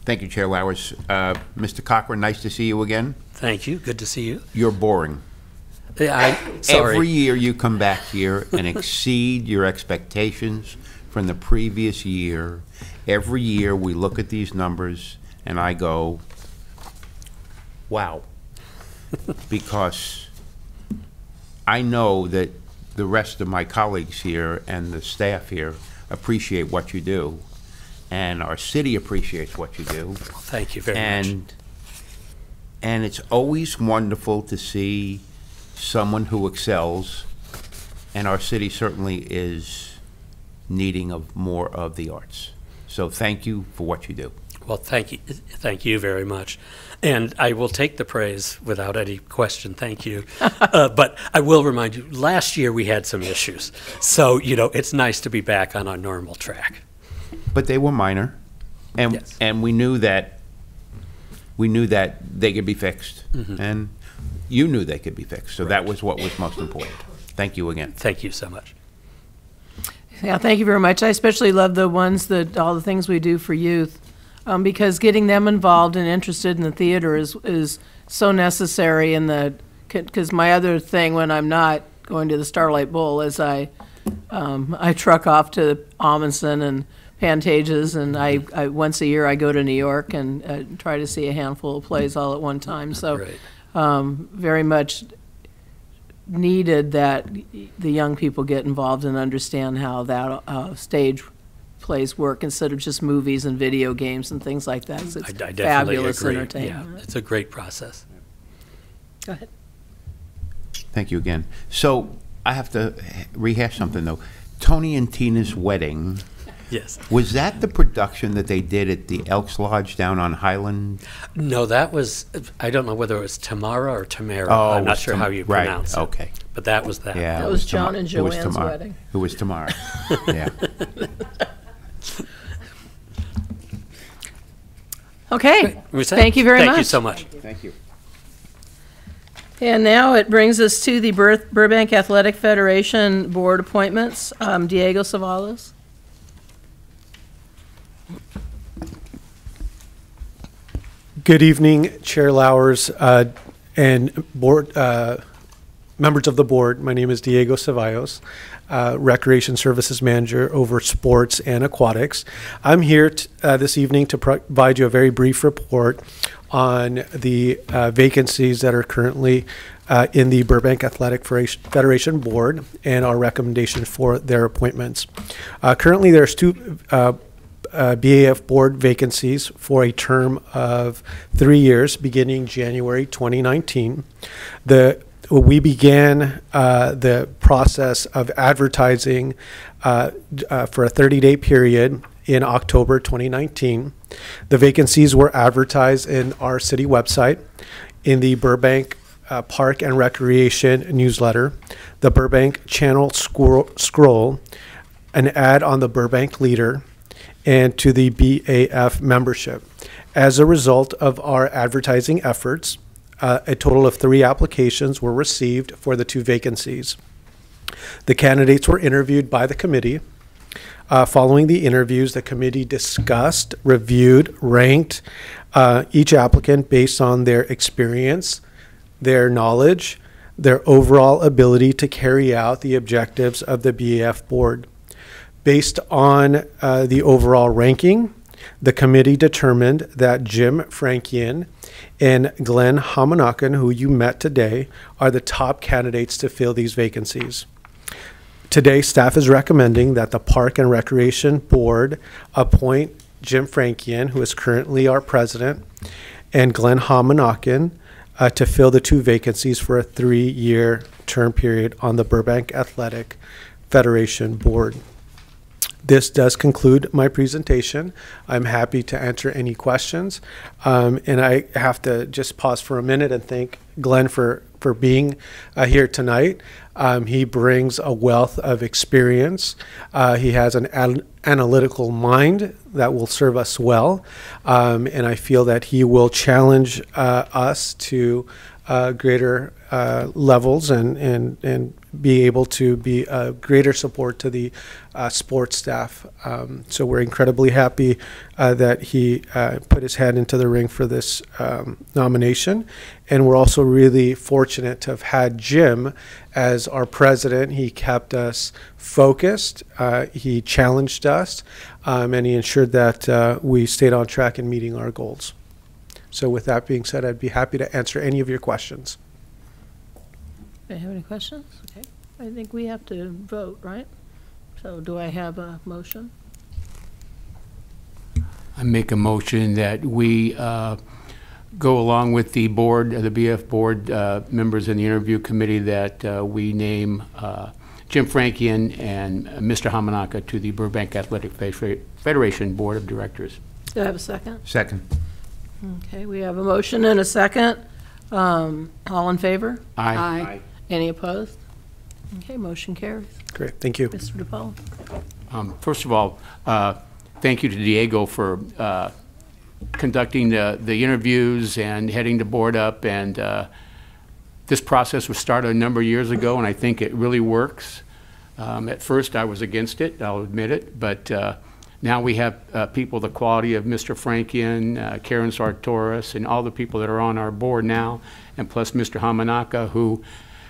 Thank you, Chair Lowers. Mr. Cochran, nice to see you again. Thank you. Good to see you. You're boring. Sorry. Every year you come back here and exceed your expectations from the previous year. Every year we look at these numbers and I go, wow. Because I know that the rest of my colleagues here and the staff here appreciate what you do, and our city appreciates what you do. Thank you very much. And it's always wonderful to see someone who excels, and our city certainly is needing of more of the arts. So thank you for what you do. Well, thank you very much. And I will take the praise without any question, thank you. But I will remind you, last year we had some issues. So, you know, it's nice to be back on our normal track. But they were minor, and Yes. and we knew that they could be fixed, and you knew they could be fixed. So that was what was most important. Thank you again. Thank you so much. Yeah, thank you very much. I especially love the ones that, all the things we do for youth, because getting them involved and interested in the theater is so necessary in the, because my other thing when I'm not going to the Starlight Bowl is I truck off to Amundsen and Pantages, and I once a year I go to New York and try to see a handful of plays all at one time. So Right. very much needed that the young people get involved and understand how that stage plays work instead of just movies and video games and things like that. So it's I definitely fabulous agree. entertainment. Yeah, it's a great process. Go ahead. Thank you again. So I have to rehash something though. Tony and Tina's wedding. Yes. Was that the production that they did at the Elks Lodge down on Highland? No, that was, I don't know whether it was Tamara or Tamara. Oh, I'm it not was sure how you right, pronounce it. okay. But that was that. Yeah, That it was John Tamar- and it was Joanne's Tamar- wedding. It was tomorrow. Yeah. Okay. Was that- Thank you very much. Thank you so much. Thank you. And now it brings us to the Burbank Athletic Federation Board appointments. Diego Savalas. Good evening, Chair Lowers and board members of the board. My name is Diego Ceballos, Recreation Services Manager over sports and aquatics. I'm here this evening to provide you a very brief report on the vacancies that are currently in the Burbank Athletic Federation Board and our recommendation for their appointments. Currently, there's two BAF board vacancies for a term of 3 years beginning January 2019. We began the process of advertising for a 30-day period in October 2019. The vacancies were advertised in our city website, in the Burbank Park and Recreation newsletter, the Burbank Channel Scroll, an ad on the Burbank Leader, and to the BAF membership. As a result of our advertising efforts, a total of 3 applications were received for the 2 vacancies. The candidates were interviewed by the committee. Following the interviews, the committee discussed, reviewed, ranked each applicant based on their experience, their knowledge, their overall ability to carry out the objectives of the BAF board. Based on the overall ranking, the committee determined that Jim Frankian and Glenn Hamanakan, who you met today, are the top candidates to fill these vacancies. Today, staff is recommending that the Park and Recreation Board appoint Jim Frankian, who is currently our president, and Glenn Hamanakan to fill the 2 vacancies for a 3-year term period on the Burbank Athletic Federation Board. This does conclude my presentation. I'm happy to answer any questions. And I have to just pause for a minute and thank Glenn for being here tonight. He brings a wealth of experience. He has an analytical mind that will serve us well. And I feel that he will challenge us to greater levels and be able to be a greater support to the sports staff. So we're incredibly happy that he put his hand into the ring for this nomination. And we're also really fortunate to have had Jim as our president. He kept us focused, he challenged us, and he ensured that we stayed on track in meeting our goals. So with that being said, I'd be happy to answer any of your questions. Okay, have any questions? Okay, I think we have to vote, right? So do I have a motion? I make a motion that we go along with the board, the BF board members in the interview committee, that we name Jim Frankian and Mr. Hamanaka to the Burbank Athletic Federation Board of Directors. Do I have a second? Second. Okay, we have a motion and a second. All in favor? Aye. Any opposed? Okay, motion carries. Great, thank you. Mr. DePaul. First of all, thank you to Diego for conducting the interviews and heading the board up. And this process was started a number of years ago, and I think it really works. At first, I was against it, I'll admit it, but now we have people the quality of Mr. Frankian, Karen Sartoris, and all the people that are on our board now, and plus Mr. Hamanaka, who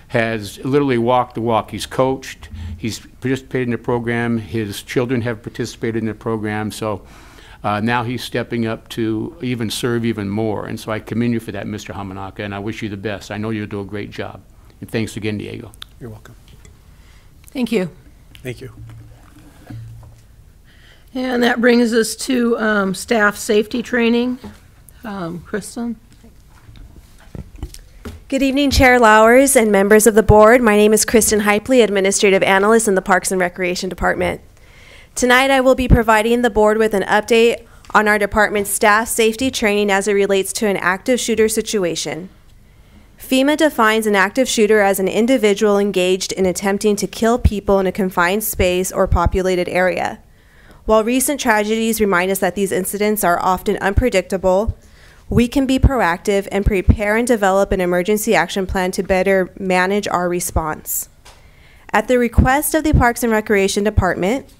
has literally walked the walk. He's coached, he's participated in the program, his children have participated in the program, so now he's stepping up to even serve even more. And so I commend you for that, Mr. Hamanaka, and I wish you the best. I know you'll do a great job. And thanks again, Diego. You're welcome. Thank you. Thank you. And that brings us to staff safety training. Kristen? Good evening, Chair Lowers and members of the board. My name is Kristen Hypley, Administrative Analyst in the Parks and Recreation Department. Tonight, I will be providing the board with an update on our department's staff safety training as it relates to an active shooter situation. FEMA defines an active shooter as an individual engaged in attempting to kill people in a confined space or populated area. While recent tragedies remind us that these incidents are often unpredictable, we can be proactive and prepare and develop an emergency action plan to better manage our response. At the request of the Parks and Recreation Department,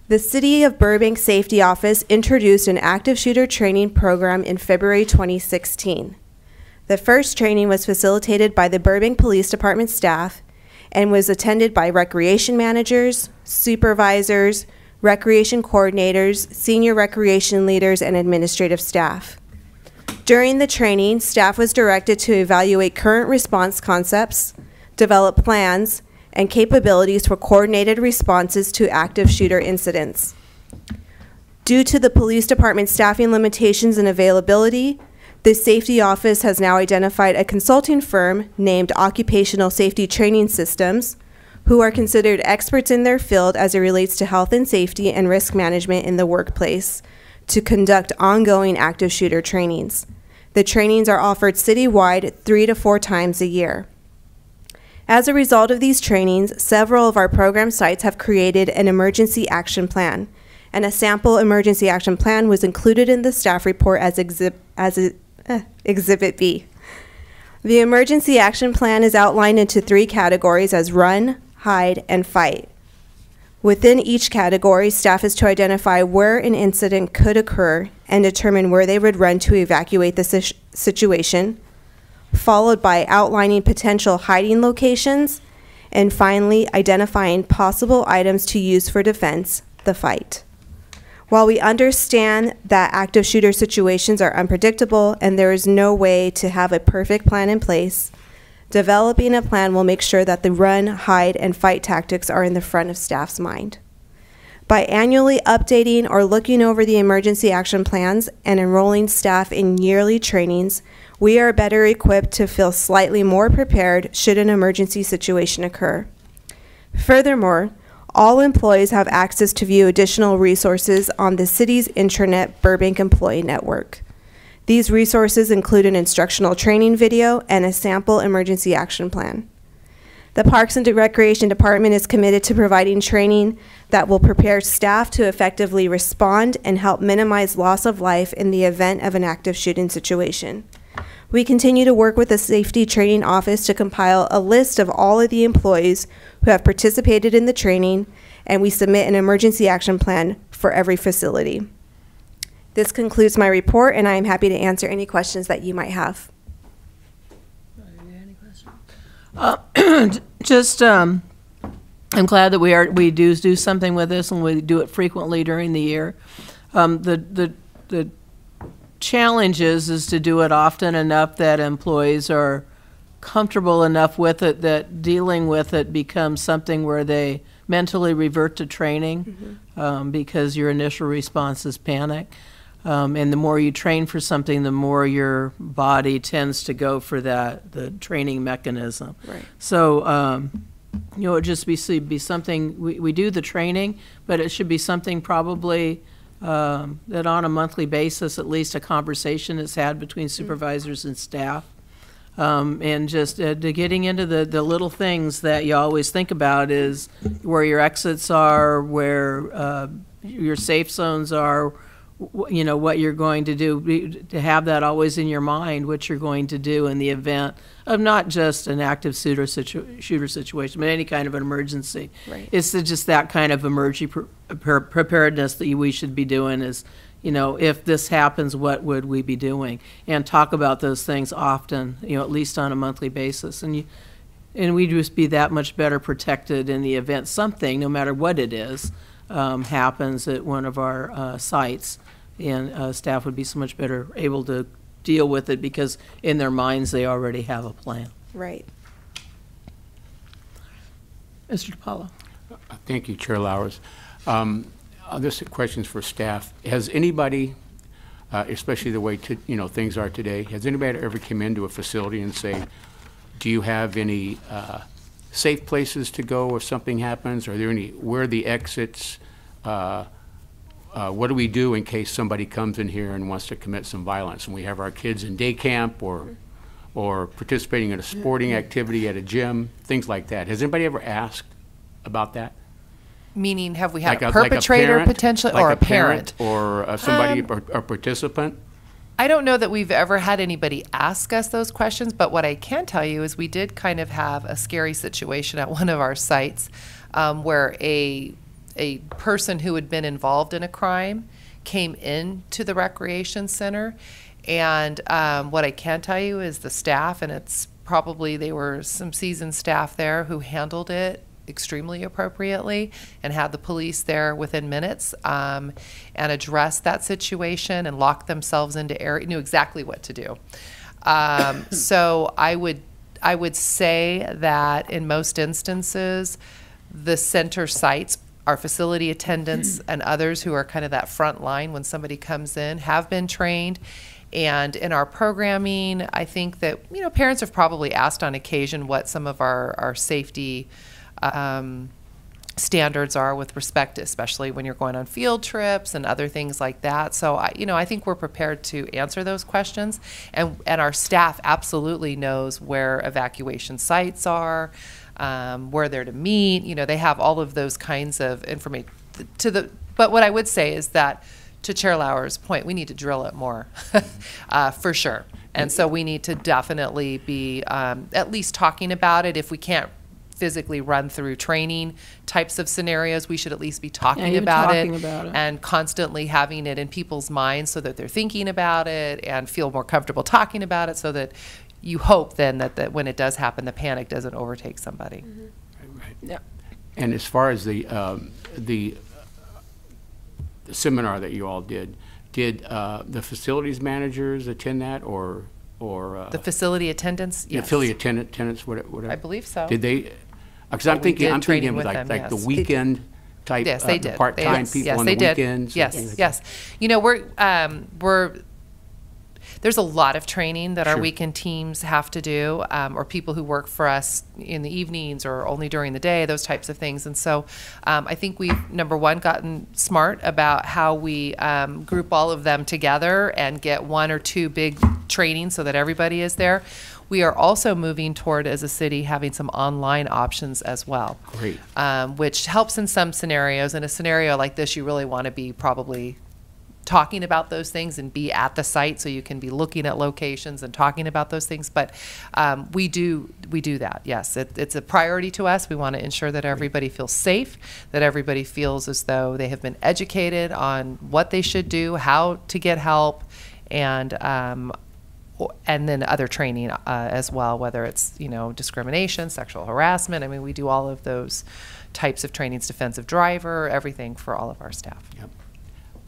the City of Burbank Safety Office introduced an active shooter training program in February 2016. The first training was facilitated by the Burbank Police Department staff and was attended by recreation managers, supervisors, recreation coordinators, senior recreation leaders, and administrative staff. During the training, staff was directed to evaluate current response concepts, develop plans, and capabilities for coordinated responses to active shooter incidents. Due to the police department staffing limitations and availability, the safety office has now identified a consulting firm named Occupational Safety Training Systems, who are considered experts in their field as it relates to health and safety and risk management in the workplace, to conduct ongoing active shooter trainings. The trainings are offered citywide 3 to 4 times a year. As a result of these trainings, several of our program sites have created an emergency action plan, and a sample emergency action plan was included in the staff report as Exhibit B. The emergency action plan is outlined into 3 categories as run, hide, and fight. Within each category, staff is to identify where an incident could occur and determine where they would run to evacuate the situation, followed by outlining potential hiding locations, and finally identifying possible items to use for defense, the fight. While we understand that active shooter situations are unpredictable and there is no way to have a perfect plan in place, developing a plan will make sure that the run, hide, and fight tactics are in the front of staff's mind. By annually updating or looking over the emergency action plans and enrolling staff in yearly trainings, we are better equipped to feel slightly more prepared should an emergency situation occur. Furthermore, all employees have access to view additional resources on the city's intranet Burbank Employee Network. These resources include an instructional training video and a sample emergency action plan. The Parks and Recreation Department is committed to providing training that will prepare staff to effectively respond and help minimize loss of life in the event of an active shooting situation. We continue to work with the Safety Training Office to compile a list of all of the employees who have participated in the training, and we submit an emergency action plan for every facility. This concludes my report, and I am happy to answer any questions that you might have. I'm glad that we do something with this, and we do it frequently during the year. The challenge is to do it often enough that employees are comfortable enough with it that dealing with it becomes something where they mentally revert to training, because your initial response is panic. And the more you train for something, the more your body tends to go for the training mechanism. Right. So, it would just be something, we do the training, but it should be something probably that on a monthly basis, at least a conversation is had between supervisors and staff. And just to getting into the little things that you always think about is where your exits are, where your safe zones are, what you're going to do, to have that always in your mind, what you're going to do in the event of not just an active shooter situation, but any kind of an emergency. Right. It's just that kind of emergency preparedness that we should be doing is, if this happens, what would we be doing? And talk about those things often, at least on a monthly basis. And we'd just be that much better protected in the event something, no matter what it is, happens at one of our sites. And staff would be so much better able to deal with it because in their minds they already have a plan. Right. Mr. DiPaolo. Thank you, Chair Lowers. This question is for staff. Has anybody, especially the way things are today, has anybody ever come into a facility and say, do you have any safe places to go if something happens? Are there any, where are the exits? What do we do in case somebody comes in here and wants to commit some violence? And we have our kids in day camp or participating in a sporting activity at a gym, things like that. Has anybody ever asked about that? Meaning, have we had Like a perpetrator parent, potentially, like or a parent? parent? Or somebody, a participant? I don't know that we've ever had anybody ask us those questions, but what I can tell you is we did kind of have a scary situation at one of our sites where a person who had been involved in a crime came into the recreation center. And what I can tell you is the staff, and it's probably they were some seasoned staff there who handled it extremely appropriately and had the police there within minutes and addressed that situation and locked themselves into area, knew exactly what to do. So I would say that in most instances, the center sites, our facility attendants and others who are kind of that front line when somebody comes in have been trained. And in our programming, I think that, parents have probably asked on occasion what some of our safety standards are with respect to, especially when you're going on field trips and other things like that. So, I think we're prepared to answer those questions. And our staff absolutely knows where evacuation sites are, where they're to meet. They have all of those kinds of information. But what I would say is that, to Chair Lauer's point, we need to drill it more, for sure. And so we need to definitely be at least talking about it. If we can't physically run through training types of scenarios, we should at least be talking about it and constantly having it in people's minds so that they're thinking about it and feel more comfortable talking about it, so that you hope then that when it does happen, the panic doesn't overtake somebody. Mm-hmm. Right. Yeah. And as far as the seminar that you all did the facilities managers attend that, or the facility attendants? Yes. The affiliate attendants, whatever. I believe so. Did they? Because I'm thinking of like them, the weekend type, yes, they did. part-time people on the weekends. Yes, yes. There's a lot of training that our weekend teams have to do, or people who work for us in the evenings or only during the day, those types of things. And so I think we've, number one, gotten smart about how we group all of them together and get one or two big trainings so that everybody is there. We are also moving toward, as a city, having some online options as well. Great. Which helps in some scenarios. In a scenario like this, you really want to be probably talking about those things and be at the site, so you can be looking at locations and talking about those things. But we do that. Yes, it's a priority to us. We want to ensure that everybody feels safe, that everybody feels as though they have been educated on what they should do, how to get help, and then other training as well, whether it's discrimination, sexual harassment. I mean, we do all of those types of trainings, defensive driver, everything for all of our staff. Yep.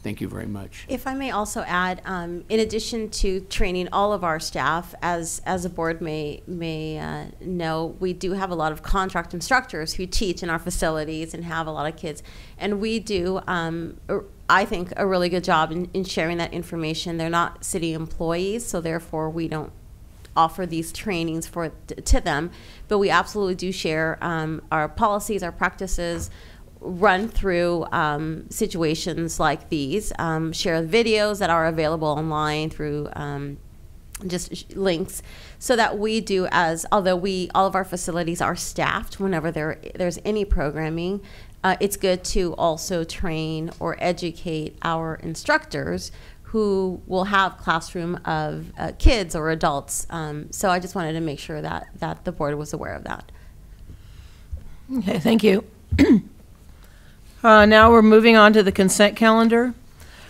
thank you very much. If I may also add, in addition to training all of our staff, as a board may know, we do have a lot of contract instructors who teach in our facilities and have a lot of kids. And we do, I think, a really good job in sharing that information. They're not city employees, so therefore we don't offer these trainings to them. But we absolutely do share our policies, our practices, run through situations like these, share videos that are available online through just links, so that we do although all of our facilities are staffed whenever there's any programming, it's good to also train or educate our instructors who will have classroom of kids or adults. So I just wanted to make sure that the board was aware of that. Okay, thank you. Now we're moving on to the consent calendar.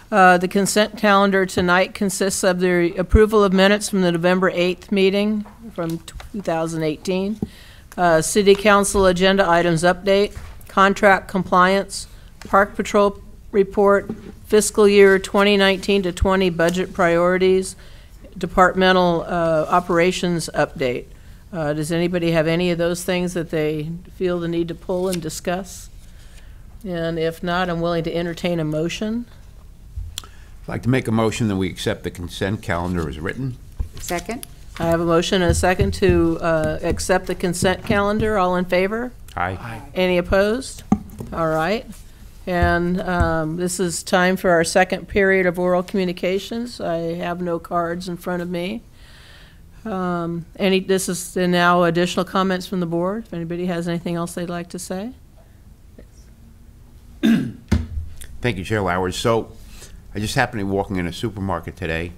The consent calendar tonight consists of the approval of minutes from the November 8th meeting from 2018, City Council agenda items update, contract compliance, Park Patrol report, fiscal year 2019 to 20 budget priorities, departmental operations update. Does anybody have any of those things that they feel the need to pull and discuss? And if not, I'm willing to entertain a motion. I'd like to make a motion that we accept the consent calendar as written. Second? I have a motion and a second to accept the consent calendar. All in favor? Aye. Any opposed? All right. And this is time for our second period of oral communications. I have no cards in front of me. This is now additional comments from the board. If anybody has anything else they'd like to say. Thank you, Chair Lowers. So I just happened to be walking in a supermarket today,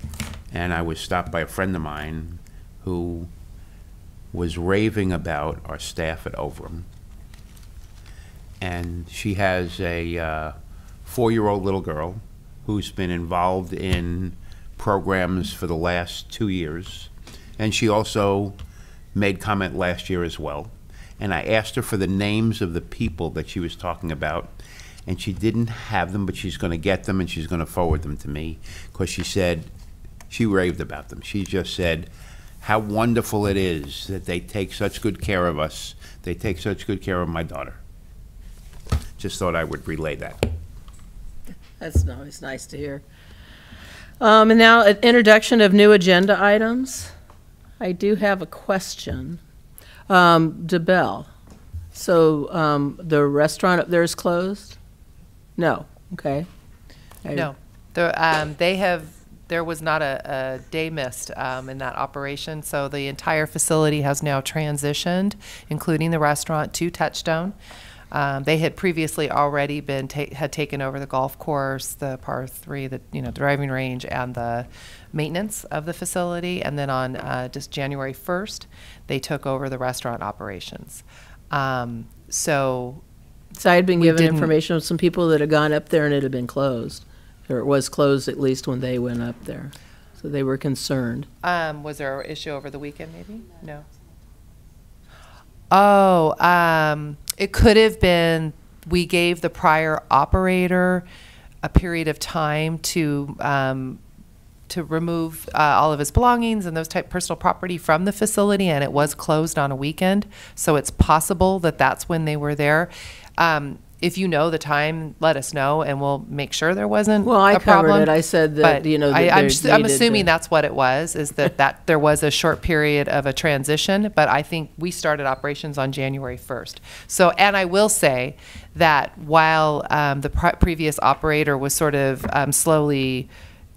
and I was stopped by a friend of mine who was raving about our staff at Overham. And she has a 4-year-old little girl who's been involved in programs for the last 2 years. And she also made comment last year as well. And I asked her for the names of the people that she was talking about, and she didn't have them, but she's going to get them and she's going to forward them to me, because she said, she raved about them. She just said how wonderful it is that they take such good care of us. They take such good care of my daughter. Just thought I would relay that. That's always nice to hear. And now an introduction of new agenda items. I do have a question. DeBelle, so the restaurant up there is closed? No. Okay. No. There was not a day missed in that operation, so the entire facility has now transitioned, including the restaurant, to Touchstone. They had previously already had taken over the golf course, the par 3, the driving range, and the maintenance of the facility. And then on just January 1st, they took over the restaurant operations. So I had been given information of some people that had gone up there and it had been closed, or it was closed at least when they went up there. So they were concerned. Was there an issue over the weekend maybe? No. Oh, it could have been we gave the prior operator a period of time to remove all of his belongings and those type personal property from the facility, and it was closed on a weekend. So it's possible that that's when they were there. If you know the time, let us know, and we'll make sure there wasn't Well, I a problem. covered it. I said that, But I'm assuming that's what it was, is that there was a short period of a transition, but I think we started operations on January 1st. So, and I will say that while the previous operator was sort of slowly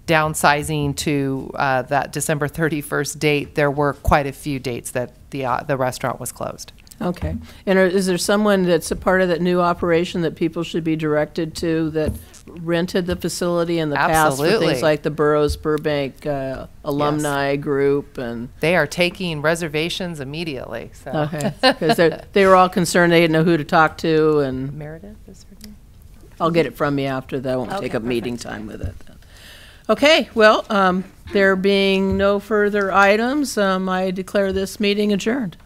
downsizing to that December 31st date, there were quite a few dates that the restaurant was closed. Okay. And is there someone that's a part of that new operation that people should be directed to that rented the facility in the past for things like the Burroughs Burbank alumni group? And they are taking reservations immediately. So. Okay. Because they were all concerned they didn't know who to talk to. And Meredith is her name? I'll get it from you after that. I won't take up meeting time with it. Okay. Well, there being no further items, I declare this meeting adjourned.